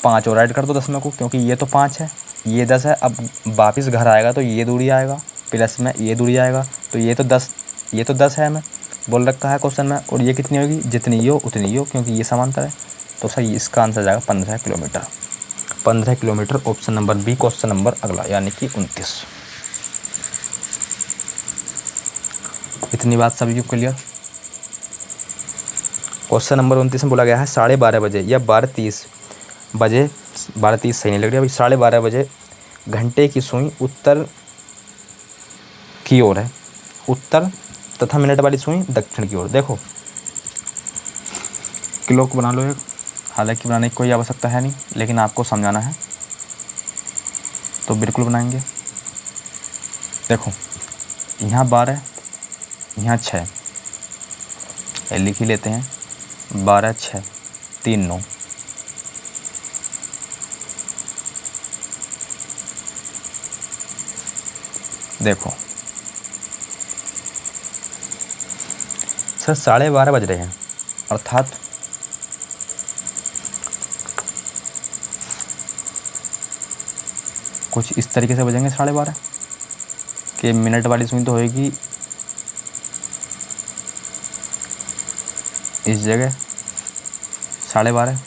5 और ऐड कर दो 10 में को, क्योंकि ये तो 5 है, ये 10 है। अब वापस घर आएगा तो ये दूरी आएगा, प्लस में ये दूरी आएगा, तो ये तो 10, ये तो 10 है हमें बोल रखा है क्वेश्चन में। और ये कितनी होगी, जितनी हो उतनी हो, क्योंकि ये समांतर है। तो सही इसका आंसर जाएगा 15 kilometre. 15 kilometre option number B, question number अगला यानी कि 29। इतनी बात सभी को क्लियर। क्वेश्चन नंबर 29 में बोला गया है 12:30 बजे या 12:30 बजे, 12:30 सही नहीं लग रही अभी, 12:30 बजे घंटे की सुई उत्तर की ओर है, उत्तर तथा मिनट वाली सुई दक्षिण की ओर। देखो किलो को बना लो एक, हालांकि बनाने की कोई आवश्यकता है नहीं, लेकिन आपको समझाना है तो बिल्कुल बनाएंगे। देखो यहाँ 12, यहाँ 6, लिख ही लेते हैं 12, 6, 3, 9। देखो सर 12:30 बज रहे हैं, अर्थात कुछ इस तरीके से बजेंगे 12:30 कि मिनट वाली सुई तो होएगी इस जगह, 12:30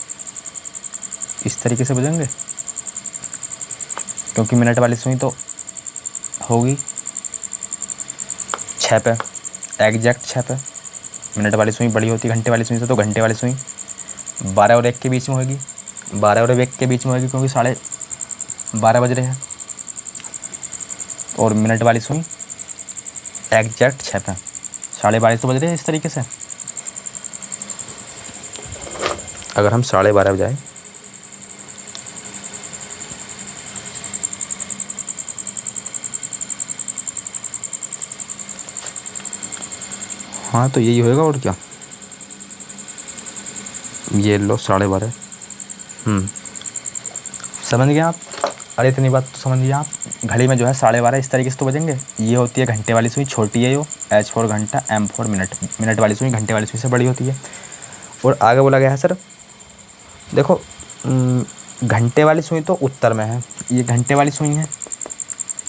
इस तरीके से बजेंगे, क्योंकि मिनट वाली सुई तो होगी 6 पे, एग्जैक्ट 6 पे। मिनट वाली सुई बड़ी होती है घंटे वाली सुई से, तो घंटे वाली सुई 12 और 1 के बीच में होगी, 12 और 1 के बीच में होगी, क्योंकि 12:30 बज रहे हैं। और मिनट वाली सुई एग्जैक्ट 6 पे, 12:30 तो बज रहे हैं इस तरीके से। अगर हम 12:30 बजाए हाँ तो यही होएगा और क्या, ये लो 12:30। समझ गए आप। अरे इतनी बात तो समझ गए आप, घड़ी में जो है 12:30 इस तरीके से तो बजेंगे। ये होती है घंटे वाली सुई, छोटी है यो, H फॉर घंटा, M फॉर मिनट। मिनट वाली सुई घंटे वाली सुई से बड़ी होती है। और आगे बोला गया है सर देखो घंटे वाली सुई तो उत्तर में है, ये घंटे वाली सुई है,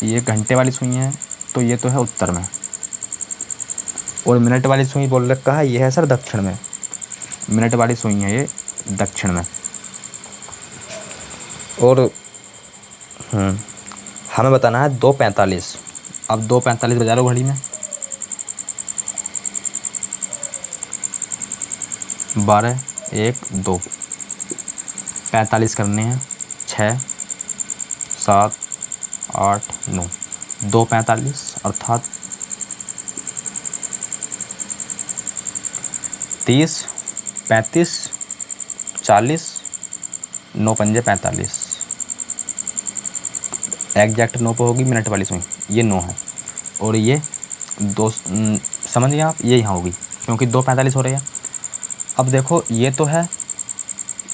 ये घंटे वाली सुई है, तो ये तो है उत्तर में। और मिनट वाली सुई बोल रखा है ये है सर दक्षिण में, मिनट वाली सुई है ये दक्षिण में। और हमें बताना है 2:45। अब 2:45 बजा लो घड़ी में। 12, 1, 2, 45 करने हैं। 6, 7, 8, 9, 2:45 अर्थात 30, 35, 40, 9 पंजे 45। एग्जैक्ट 9 पे होगी मिनट वाली सुई, ये 9 है। और ये 2 समझ गए आप, ये यहाँ होगी क्योंकि 2:45 हो रही है। अब देखो ये तो है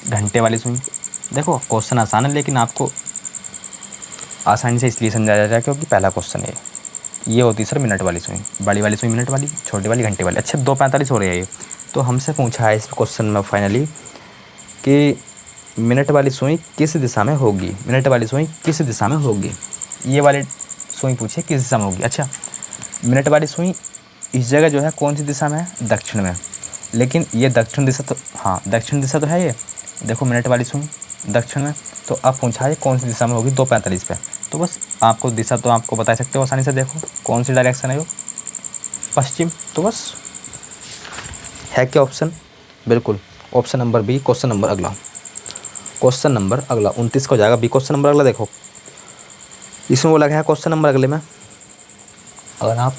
घंटे वाली सुई। देखो क्वेश्चन आसान है लेकिन आपको आसानी से इसलिए समझाया जा रहा है क्योंकि पहला क्वेश्चन है। ये होती है सर मिनट वाली सुई, बड़ी वाली सुई मिनट वाली, छोटी वाली घंटे वाली। अच्छा 2:45 हो रही है ये, तो हमसे पूछा है इस क्वेश्चन में फाइनली कि मिनट वाली सुई किस दिशा में होगी, मिनट वाली सुई किस दिशा में होगी। ये वाली सुई पूछे किस दिशा में होगी। अच्छा मिनट वाली सुई इस जगह जो है कौन सी दिशा में है, दक्षिण में। लेकिन ये दक्षिण दिशा तो, हाँ दक्षिण दिशा तो है ये। देखो मिनट वाली सुई दक्षिण में, तो अब पूछा है कौन सी दिशा में होगी 2:45 पे। तो बस आपको दिशा तो आपको बता सकते हो आसानी से। देखो कौन सी डायरेक्शन है वो, पश्चिम। तो बस है क्या ऑप्शन, बिल्कुल option number B. Question number अगला, क्वेश्चन नंबर अगला 29 का हो जाएगा बी। क्वेश्चन नंबर अगला देखो, इसमें बोला गया है क्वेश्चन नंबर अगले में, अगर आप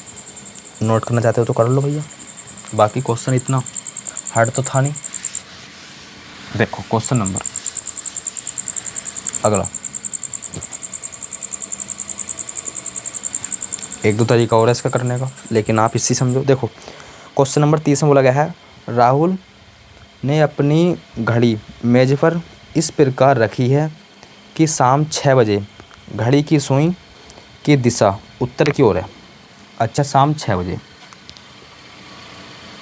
नोट करना चाहते हो तो कर लो भैया, बाकी क्वेश्चन इतना हार्ड तो था नहीं। देखो क्वेश्चन नंबर अगला, एक दो तरीका और है इसका करने का, लेकिन आप इसी समझो। देखो क्वेश्चन नंबर 30 में बोला गया है, राहुल ने अपनी घड़ी मेज पर इस प्रकार रखी है कि शाम 6 बजे घड़ी की सुई की दिशा उत्तर की ओर है। अच्छा शाम 6 बजे,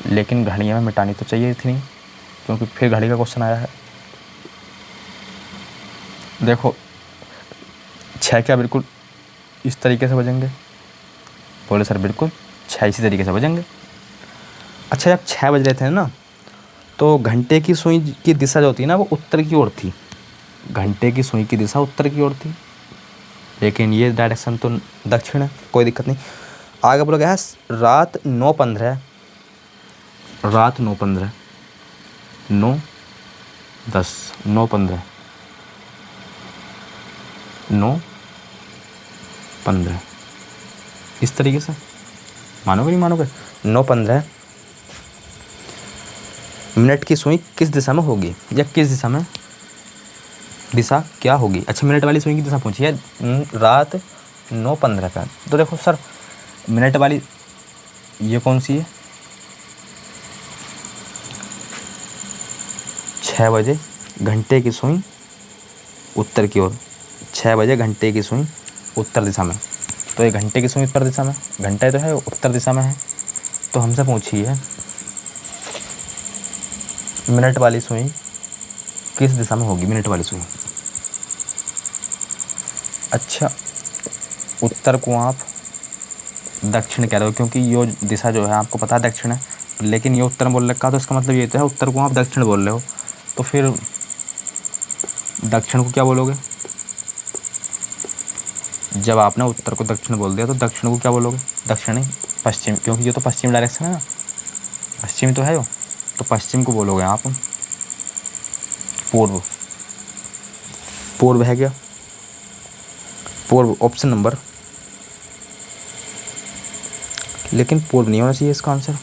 लेकिन घड़ियाँ में मिटानी तो चाहिए थी नहीं, क्योंकि फिर घड़ी का क्वेश्चन आया है। देखो 6 क्या बिल्कुल इस तरीके से बजेंगे, बोले सर बिल्कुल 6 इसी तरीके से बजेंगे। अच्छा जब 6 बज रहे थे ना, तो घंटे की सुई की दिशा जो होती है ना वो उत्तर की ओर थी, घंटे की सुई की दिशा उत्तर की ओर थी, लेकिन ये डायरेक्शन तो दक्षिण है, कोई दिक्कत नहीं। आगे बोला गया है रात 9:15, रात 9:15, 9:10, 9:15, 9:15 इस तरीके से, मानोगे नहीं मानोगे। 9:15 मिनट की सुई किस दिशा में होगी, या किस दिशा में, दिशा क्या होगी। अच्छा मिनट वाली सुई की दिशा पूछी है रात 9:15 का। तो देखो सर मिनट वाली ये कौन सी है, 6 बजे घंटे की सुई उत्तर की ओर, 6 बजे घंटे की सुई उत्तर दिशा में, तो ये घंटे की सुई उत्तर दिशा में, घंटा तो है उत्तर दिशा में है। तो हमसे पूछी है मिनट वाली सुई किस दिशा में होगी, मिनट वाली सुई। अच्छा उत्तर को आप दक्षिण कह रहे हो, क्योंकि ये दिशा जो है आपको पता है दक्षिण है, लेकिन ये उत्तर बोल रखा, तो इसका मतलब ये तो है उत्तर को आप दक्षिण बोल रहे हो। तो फिर दक्षिण को क्या बोलोगे, जब आपने उत्तर को दक्षिण बोल दिया तो दक्षिण को क्या बोलोगे, दक्षिण ही, पश्चिम, क्योंकि ये तो पश्चिम डायरेक्शन है ना, पश्चिम तो है वो, तो पश्चिम को बोलोगे आप। पूर्व, पूर्व है क्या, पूर्व ऑप्शन नंबर, लेकिन पूर्व नहीं होना चाहिए इसका आंसर।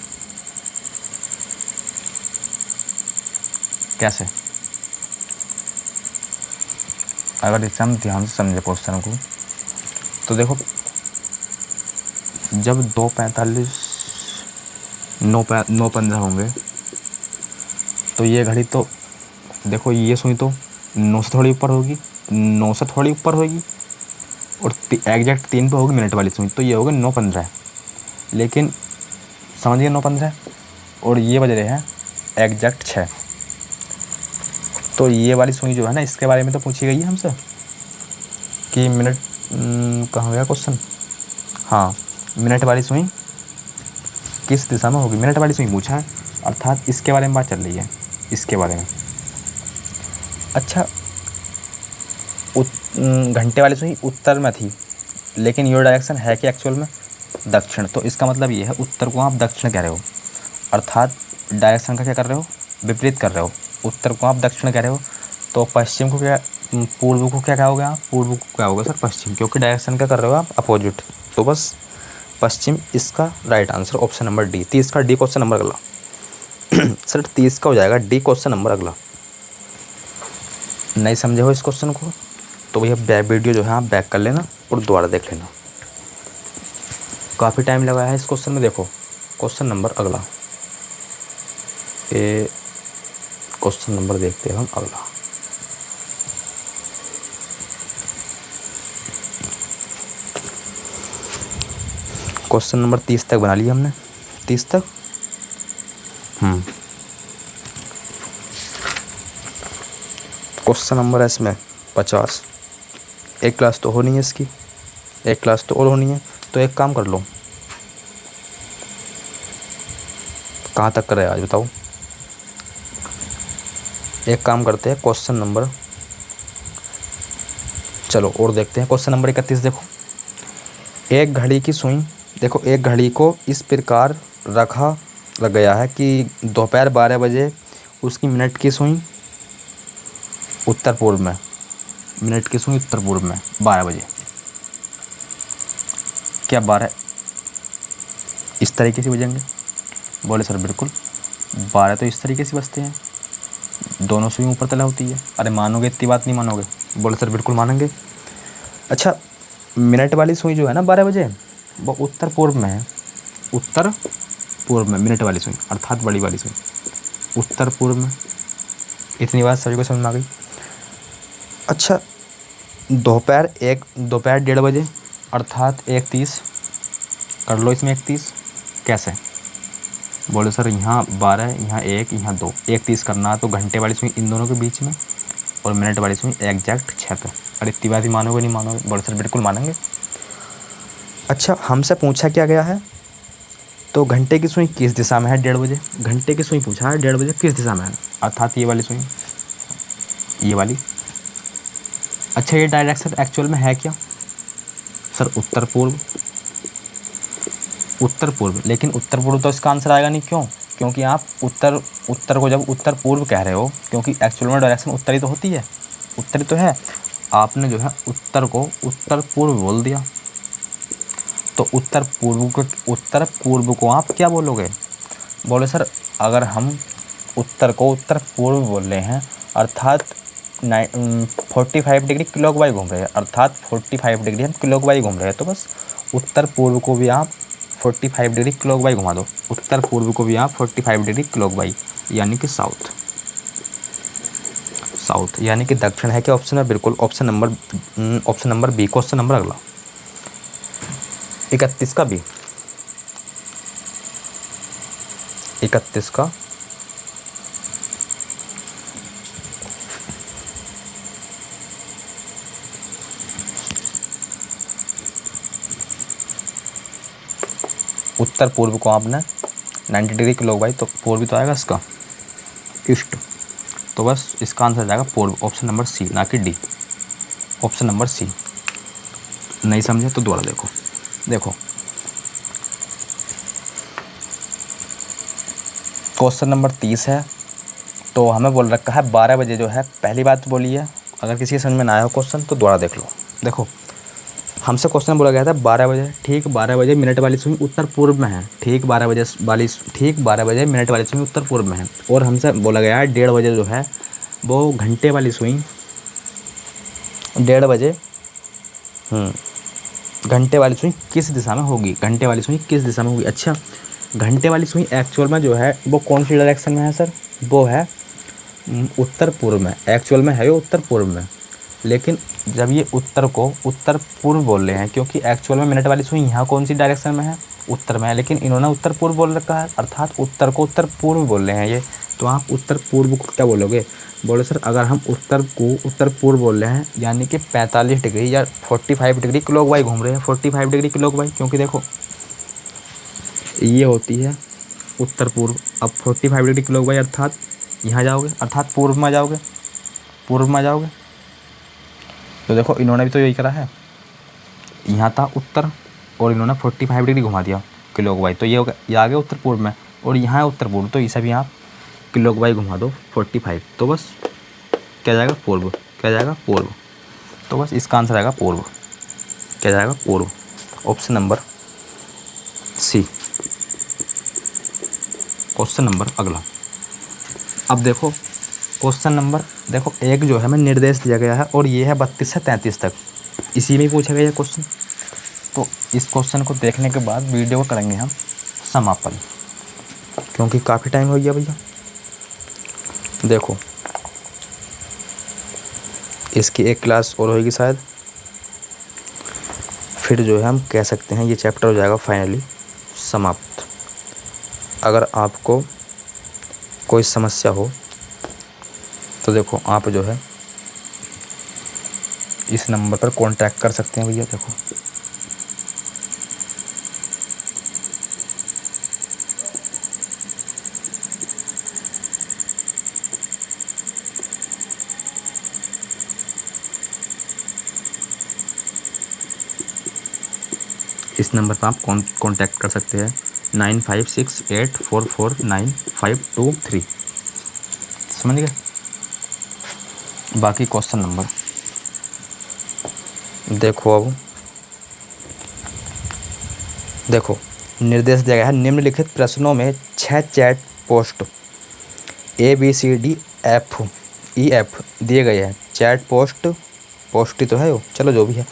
कैसे, अगर इसे हम ध्यान से समझे क्वेश्चन को, तो देखो जब 2:45 9:15 होंगे, तो ये घड़ी तो देखो ये सुई तो 9 से थोड़ी ऊपर होगी, 9 से थोड़ी ऊपर होगी, और एग्जैक्ट 3 पे होगी मिनट वाली सुई, तो ये होगा 9:15। लेकिन समझिए 9:15, और ये बज रहे हैं एग्जैक्ट 6। तो ये वाली सुई जो है ना, इसके बारे में तो पूछी गई है हमसे कि मिनट कहाँ गया क्वेश्चन, हाँ मिनट वाली सुई किस दिशा में होगी, मिनट वाली सुई पूछा है, अर्थात इसके बारे में बात चल रही है, इसके बारे में। अच्छा घंटे वाली सुई उत्तर में थी, लेकिन ये डायरेक्शन है कि एक्चुअल में दक्षिण, तो इसका मतलब ये है उत्तर को आप दक्षिण कह रहे हो, अर्थात डायरेक्शन का क्या कर रहे हो, विपरीत कर रहे हो। उत्तर को आप दक्षिण कह रहे हो, तो पश्चिम को क्या, पूर्व को क्या कहोगे आप, पूर्व को क्या होगा सर, पश्चिम, क्योंकि डायरेक्शन क्या कर रहे हो आप, अपोजिट। तो बस पश्चिम इसका right answer option number D. 30 का डी क्वेश्चन नंबर अगला सर 30 का हो जाएगा डी क्वेश्चन नंबर अगला। नहीं समझे हो इस क्वेश्चन को तो भैया वीडियो जो है आप बैक कर लेना और दोबारा देख लेना, काफ़ी टाइम लगा है इस क्वेश्चन में। देखो क्वेश्चन नंबर अगला, ये क्वेश्चन नंबर देखते हैं हम अगला। क्वेश्चन नंबर 30 तक बना लिया हमने, 30 तक। क्वेश्चन नंबर है इसमें 50। एक क्लास तो होनी है इसकी, एक क्लास तो और होनी है, तो एक काम कर लो, कहाँ तक करे आज बताओ। एक काम करते हैं क्वेश्चन नंबर, चलो और देखते हैं क्वेश्चन नंबर 31। देखो एक घड़ी की सुई, देखो एक घड़ी को इस प्रकार रखा गया है कि दोपहर 12 बजे उसकी मिनट की सुई उत्तर पूर्व में, मिनट की सुई उत्तर पूर्व में 12 बजे। क्या 12 इस तरीके से बजेंगे? बोले सर बिल्कुल, 12 तो इस तरीके से बजते हैं, दोनों सुई ऊपर तला होती है। अरे मानोगे, इतनी बात नहीं मानोगे? बोले सर बिल्कुल मानेंगे। अच्छा मिनट वाली सुई जो है ना 12 बजे, वो उत्तर पूर्व में है, उत्तर पूर्व में मिनट वाली सुई, अर्थात बड़ी वाली सुई उत्तर पूर्व में। इतनी बात सभी को समझ में आ गई। अच्छा दोपहर 1:30 बजे, अर्थात 1:30 कर लो इसमें 1:30 कैसे? बोले सर यहाँ 12, यहाँ 1, यहाँ 2, 1:30 करना तो घंटे वाली सुई इन दोनों के बीच में और मिनट वाली सुई एग्जैक्ट 6 पे। अरे इतनी बात ही मानोगे नहीं मानोगे? बोले सर बिल्कुल मानेंगे। अच्छा हमसे पूछा क्या गया है, तो घंटे की सुई किस दिशा में है 1:30 बजे, घंटे की सुई पूछा है 1:30 बजे किस दिशा में है, अर्थात ये वाली सुई, ये वाली। अच्छा ये डायरेक्शन एक्चुअल में है क्या सर? उत्तर पूर्व, उत्तर पूर्व, लेकिन उत्तर पूर्व तो इसका आंसर आएगा नहीं। क्यों? क्योंकि आप उत्तर को जब उत्तर पूर्व कह रहे हो, क्योंकि एक्चुअल में डायरेक्शन उत्तरी तो होती है, उत्तरी तो है, आपने जो है उत्तर को उत्तर पूर्व बोल दिया, तो उत्तर पूर्व को आप क्या बोलोगे? बोले सर अगर हम उत्तर को उत्तर पूर्व बोल रहे हैं, अर्थात 45 डिग्री क्लॉकवाइज घूम रहे हैं, अर्थात 45 डिग्री हम क्लॉकवाइज घूम रहे हैं, तो बस उत्तर पूर्व को भी आप 45 डिग्री क्लॉकवाइज घुमा दो, उत्तर पूर्व को भी आप 45 डिग्री क्लॉकवाइज, यानी कि साउथ, यानी कि दक्षिण है क्या ऑप्शन में? बिल्कुल option number B. Question number अगला 31 का बी, 31 का उत्तर पूर्व को आपने 90 डिग्री क्लॉकवाइज, तो पूर्व तो आएगा इसका ईस्ट, तो बस इसका आंसर जाएगा पूर्व, ऑप्शन नंबर सी, ना कि डी, ऑप्शन नंबर सी। नहीं समझे तो दोबारा देखो। देखो क्वेश्चन नंबर 30 है, तो हमें बोल रखा है 12 बजे जो है, पहली बात बोली है, अगर किसी के समझ में ना आया हो क्वेश्चन तो दोबारा देख लो। देखो हमसे क्वेश्चन बोला गया था 12 बजे, ठीक 12 बजे मिनट वाली सुई उत्तर पूर्व में है, ठीक 12 बजे मिनट वाली सुई उत्तर पूर्व में है, और हमसे बोला गया है 1:30 बजे जो है वो घंटे वाली सुई 1:30 बजे घंटे वाली सुई किस दिशा में होगी, घंटे वाली सुई किस दिशा में होगी। अच्छा घंटे वाली सुई एक्चुअल में जो है वो कौन सी डायरेक्शन में है सर? वो है उत्तर पूर्व में, एक्चुअल में है वो उत्तर पूर्व में, लेकिन जब ये उत्तर को उत्तर पूर्व बोल रहे हैं, क्योंकि एक्चुअल में मिनट वाली सुई यहाँ कौन सी डायरेक्शन में है? उत्तर में है, लेकिन इन्होंने उत्तर पूर्व बोल रखा है, अर्थात उत्तर को उत्तर पूर्व बोल रहे हैं ये, तो आप उत्तर पूर्व को क्या बोलोगे? बोले सर अगर हम उत्तर को उत्तर पूर्व बोल रहे हैं, यानी कि 45 डिग्री या 45 डिग्री क्लॉकवाइज घूम रहे हैं, 45 डिग्री क्लॉकवाइज, क्योंकि देखो ये होती है उत्तर पूर्व। अब 45 डिग्री क्लॉकवाइज अर्थात यहाँ जाओगे, अर्थात पूर्व में जाओगे, पूर्व में जाओगे, तो देखो इन्होंने भी तो यही करा है, यहाँ था उत्तर और इन्होंने 45 डिग्री घुमा दिया क्लॉकवाइज, तो ये होगा, ये आ गया उत्तर पूर्व में, और यहाँ है उत्तर पूर्व, तो इसे भी आप क्लॉकवाइज घुमा दो 45, तो बस क्या जाएगा पूर्व, क्या जाएगा पूर्व, तो बस इसका आंसर आएगा पूर्व, क्या जाएगा पूर्व, option number C. Question number अगला, अब देखो क्वेश्चन नंबर, देखो एक जो है हमें निर्देश दिया गया है और ये है 32 से 33 तक, इसी में ही पूछा गया क्वेश्चन। तो इस क्वेश्चन को देखने के बाद वीडियो को करेंगे हम समापन, क्योंकि काफ़ी टाइम हो गया भैया। देखो इसकी एक क्लास और होगी शायद, फिर जो है हम कह सकते हैं ये चैप्टर हो जाएगा फाइनली समाप्त। अगर आपको कोई समस्या हो तो देखो आप जो है इस नंबर पर कांटेक्ट कर सकते हैं भैया। देखो इस नंबर पर आप कांटेक्ट कर सकते हैं 9568449523, समझ गए। बाकी क्वेश्चन नंबर देखो, अब देखो निर्देश दिया गया है, निम्नलिखित प्रश्नों में 6 चैट पोस्ट ABCDEF दिए गए हैं। चैट पोस्ट ही तो है वो, चलो जो भी है।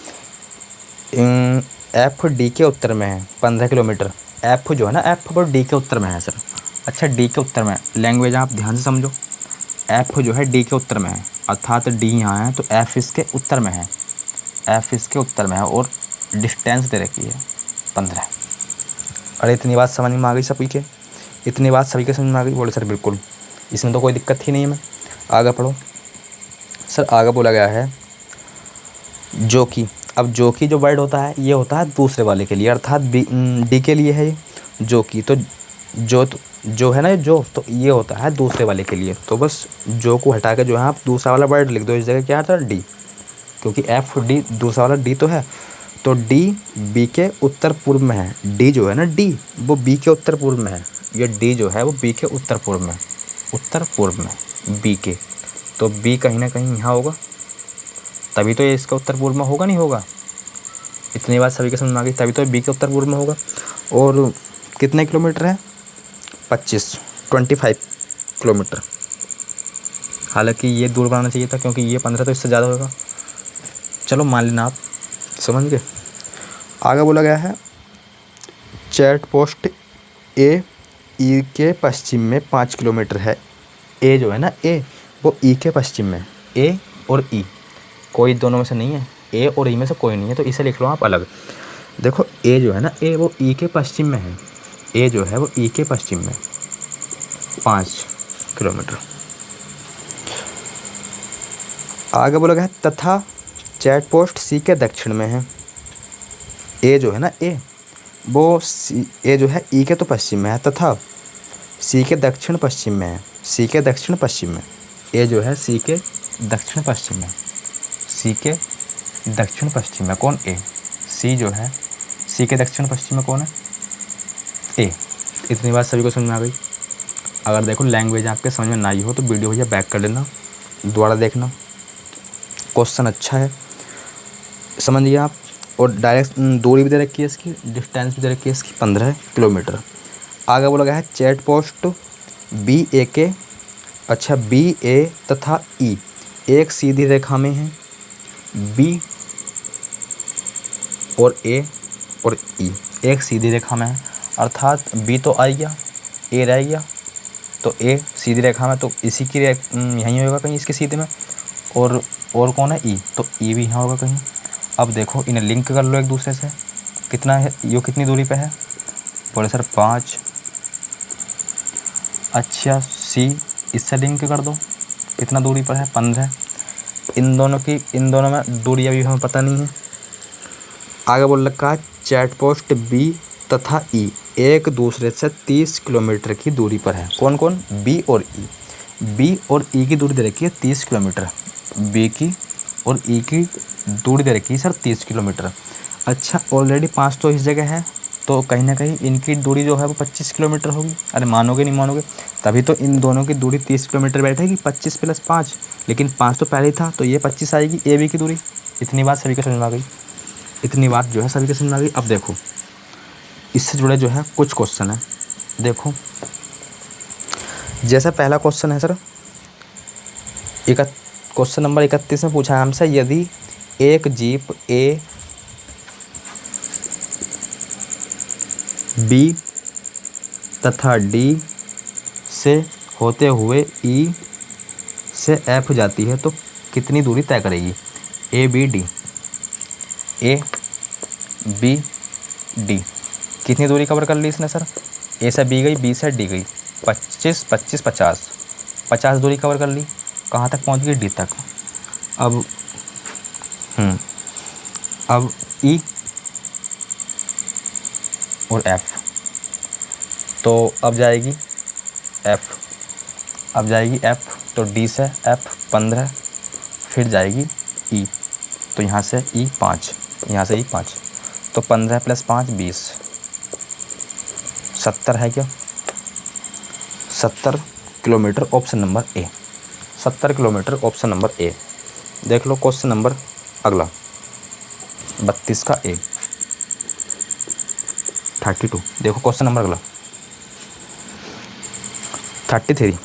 F D के उत्तर में है 15 किलोमीटर, F जो है ना F और D के उत्तर में है सर। अच्छा D के उत्तर में, लैंग्वेज आप ध्यान से समझो, F जो है D के उत्तर में है, अर्थात D यहाँ है तो F इसके उत्तर में है, F इसके उत्तर में है, और डिस्टेंस दे रखी है 15। अरे इतनी बात समझ में आ गई सभी के, इतनी बात सभी के समझ में आ गई? बोले सर बिल्कुल, इसमें तो कोई दिक्कत ही नहीं है। मैं आगे पढ़ो सर। आगे बोला गया है जो कि, अब जो कि जो वर्ड होता है ये होता है दूसरे वाले के लिए, अर्थात डी के लिए है ये जो कि, तो जो है ना जो, तो ये होता है दूसरे वाले के लिए, तो बस जो को हटा के जो है आप दूसरा वाला वर्ड लिख दो, इस जगह क्या आता है डी, क्योंकि एफ डी दूसरा वाला डी तो है, तो डी बी के उत्तर पूर्व में है। डी जो है ना डी वो बी के उत्तर पूर्व में है, ये डी जो है वो बी के उत्तर पूर्व में, उत्तर पूर्व में बी के, तो बी कहीं ना कहीं यहाँ होगा, तभी तो ये इसका उत्तर पूर्व में होगा, नहीं होगा? इतनी बात सभी के समझ में आ गई, तभी तो बी के उत्तर पूर्व में होगा। और कितने किलोमीटर है? 25 किलोमीटर। हालांकि ये दूर बनाना चाहिए था, क्योंकि ये 15 तो इससे ज़्यादा होगा। चलो मान लेना, आप समझ गए। आगे बोला गया है चैट पोस्ट ए ई के पश्चिम में 5 किलोमीटर है। ए जो है ना ए वो ई के पश्चिम में, ए और ई कोई दोनों में से नहीं है, ए और ई में से कोई नहीं है, तो इसे लिख लो आप अलग। देखो ए जो है ना ए वो ई के पश्चिम में है, ए जो है वो ई के पश्चिम में 5 किलोमीटर। आगे बोला गया है तथा चैट पोस्ट सी के दक्षिण में है। ए जो है ना ए वो सी, ए जो है ई के तो पश्चिम में है, तथा सी के दक्षिण पश्चिम में है, सी के दक्षिण पश्चिम में। ए जो है सी के दक्षिण पश्चिम में, सी के दक्षिण पश्चिम में कौन? ए। सी जो है सी के दक्षिण पश्चिम में कौन है? ए। इतनी बात सभी को समझ में आ गई। अगर देखो लैंग्वेज आपके समझ में ना आई हो तो वीडियो भैया बैक कर लेना, दोबारा देखना, क्वेश्चन अच्छा है, समझिए आप। और डायरेक्ट दूरी भी दे रखी है इसकी, डिस्टेंस भी दे रखी है इसकी 15 किलोमीटर। आगे बोला गया है चैट पोस्ट बी ए के, अच्छा बी ए तथा ई एक सीधी रेखा में है। बी और ए और ई एक सीधी रेखा में है, अर्थात बी तो आ गया, ए रह गया, तो ए सीधी रेखा में, तो इसी की यहीं होगा कहीं इसके सीधे में, और कौन है? ई, तो ई भी यहाँ होगा कहीं। अब देखो इन्हें लिंक कर लो एक दूसरे से, कितना है ये, कितनी दूरी पे है? बोले सर 5। अच्छा सी इससे लिंक कर दो, कितना दूरी पर है? 15। इन दोनों में दूरी अभी हमें पता नहीं है। आगे बोल रखा है चैट पोस्ट बी तथा ई एक दूसरे से 30 किलोमीटर की दूरी पर है। कौन कौन? बी और ई। बी और ई की दूरी दे रखी है 30 किलोमीटर, बी की और ई की दूरी दे रखी है सर 30 किलोमीटर। अच्छा ऑलरेडी 5 तो इस जगह है, तो कहीं ना कहीं इनकी दूरी जो है वो 25 किलोमीटर होगी। अरे मानोगे नहीं मानोगे, तभी तो इन दोनों की दूरी 30 किलोमीटर बैठेगी, 25 + 5। लेकिन 5 तो पहले ही था, तो ये 25 आएगी ए बी की दूरी। इतनी बात सभी को समझ में आ गई, इतनी बात जो है सभी को समझ में आ गई। अब देखो इससे जुड़े जो है कुछ क्वेश्चन है। देखो जैसा पहला क्वेश्चन है सर, क्वेश्चन नंबर 31 में पूछा है हमसे, यदि एक जीप ए बी तथा डी से होते हुए ई से एफ जाती है तो कितनी दूरी तय करेगी? A B D, A B D कितनी दूरी कवर कर ली इसने सर? ए से बी गई, बी से डी गई, 25 25 50 50 दूरी कवर कर ली। कहाँ तक पहुँच गई? डी तक। अब ई और एफ, तो अब जाएगी एफ, अब जाएगी एफ, तो डी से एफ 15, फिर जाएगी ई, तो यहाँ से ई 5, यहाँ से ई 5, तो 15 + 5 20, 70 है क्या? 70 kilometre, option number A, 70 kilometre option number A. देख लो क्वेश्चन नंबर अगला 32 का ए, 32। देखो क्वेश्चन नंबर अगला 33।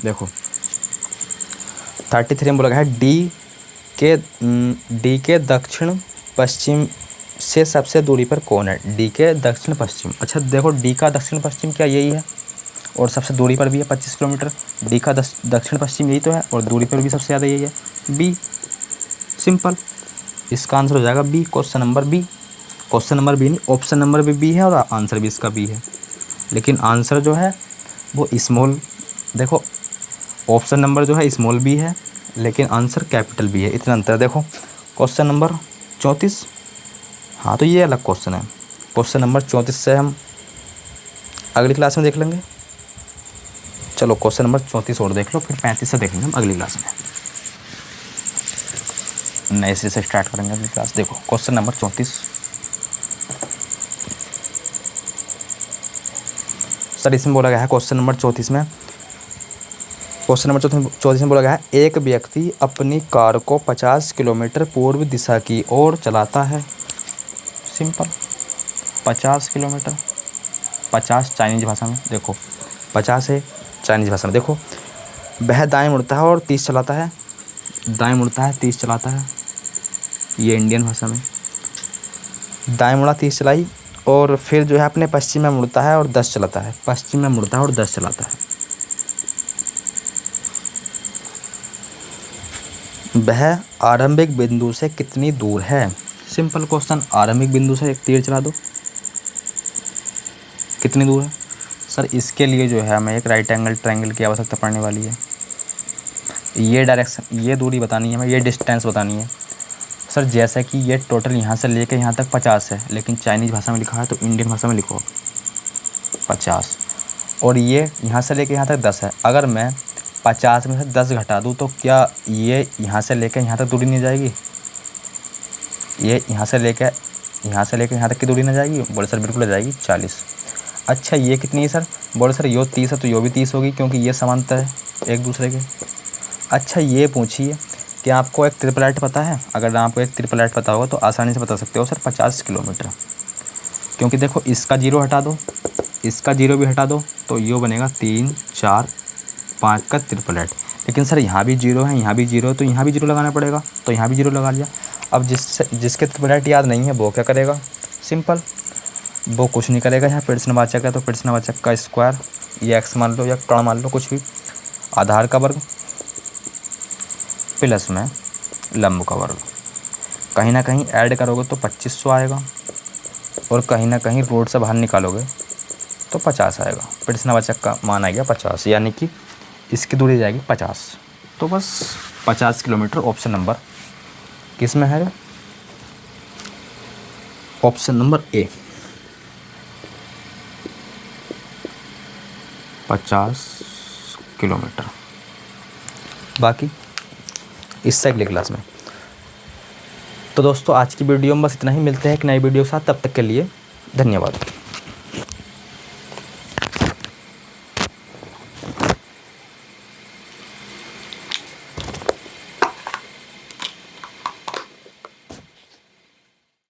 देखो 33 में बोला गया है डी के दक्षिण पश्चिम से सबसे दूरी पर कौन है? डी के दक्षिण पश्चिम। अच्छा देखो डी का दक्षिण पश्चिम क्या यही है, और सबसे दूरी पर भी है 25 किलोमीटर। डी का दक्षिण पश्चिम यही तो है, और दूरी पर भी सबसे ज़्यादा यही है, बी। सिंपल, इसका आंसर हो जाएगा B, question number B. Question number B नहीं, ऑप्शन नंबर भी बी है और आंसर भी इसका बी है, लेकिन आंसर जो है वो स्मॉल। देखो ऑप्शन नंबर जो है स्मॉल बी है, लेकिन आंसर कैपिटल बी है, इतना अंतर है। देखो क्वेश्चन नंबर 34, हाँ तो ये अलग क्वेश्चन है। क्वेश्चन नंबर 34 से हम अगली क्लास में देख लेंगे। चलो क्वेश्चन नंबर 34 और देख लो, फिर 35 से देख लेंगे हम अगली क्लास में, नए सिरे से स्टार्ट करेंगे अगली क्लास। देखो क्वेश्चन नंबर 34 सर, इसमें बोला गया है क्वेश्चन नंबर 34 में, क्वेश्चन नंबर 34 में बोला गया है, एक व्यक्ति अपनी कार को 50 किलोमीटर पूर्व दिशा की ओर चलाता है। सिंपल, 50 किलोमीटर, 50 चाइनीज भाषा में, देखो 50 है चाइनीज भाषा में। देखो वह दाएं मुड़ता है और 30 चलाता है, दाएं मुड़ता है 30 चलाता है, ये इंडियन भाषा में। दाएं मुड़ा 30 चलाई, और फिर जो है अपने पश्चिम में मुड़ता है और 10 चलाता है, पश्चिम में मुड़ता है और 10 चलाता है। वह आरंभिक बिंदु से कितनी दूर है? सिंपल क्वेश्चन, आरंभिक बिंदु से एक तीर चला दो, कितनी दूर है सर? इसके लिए जो है हमें एक राइट एंगल ट्रायंगल की आवश्यकता पड़ने वाली है। ये डायरेक्शन, ये दूरी बतानी है हमें, ये डिस्टेंस बतानी है सर। जैसा कि ये टोटल यहाँ से लेकर यहाँ तक 50 है, लेकिन चाइनीज़ भाषा में लिखा है, तो इंडियन भाषा में लिखो 50, और ये यहाँ से लेकर यहाँ तक 10 है। अगर मैं 50 में से 10 घटा दूँ तो क्या ये यहाँ से लेकर यहाँ तक दूरी नहीं जाएगी? ये यहाँ से लेकर यहाँ तक की दूरी नहीं जाएगी? बोले सर बिल्कुल आ जाएगी, 40। अच्छा ये कितनी है सर? बोले सर यो 30 है, तो यो भी 30 होगी, क्योंकि ये समांतर है एक दूसरे के। अच्छा ये पूछिए कि आपको एक ट्रिपलेट पता है? अगर आपको एक ट्रिपलेट पता होगा तो आसानी से बता सकते हो सर 50 किलोमीटर, क्योंकि देखो इसका 0 हटा दो, इसका 0 भी हटा दो, तो यो बनेगा 3 4 5 का ट्रिपलेट। लेकिन सर यहाँ भी 0 है, यहाँ भी 0 है, तो यहाँ भी 0 लगाना पड़ेगा, तो यहाँ भी 0 लगा लिया। अब जिसके ट्रिपलेट याद नहीं है वो क्या करेगा? सिंपल, वो कुछ नहीं करेगा। यहाँ प्रश्नवाचक है तो प्रश्नवाचक का स्क्वायर, ये एक्स मान लो या कण मान लो, कुछ भी, आधार का वर्ग प्लस में लंब का वर्ग। कहीं ना कहीं ऐड करोगे तो 2500 आएगा, और कहीं ना कहीं रूट से बाहर निकालोगे तो 50 आएगा। प्रश्नवाचक का मान आ गया 50, यानी कि इसकी दूरी जाएगी 50। तो बस 50 किलोमीटर ऑप्शन नंबर किस में है? Option number A, 50 kilometre. बाकी इससे अगली क्लास में। तो दोस्तों आज की वीडियो में बस इतना ही, मिलते हैं एक नई वीडियो के साथ, तब तक के लिए धन्यवाद।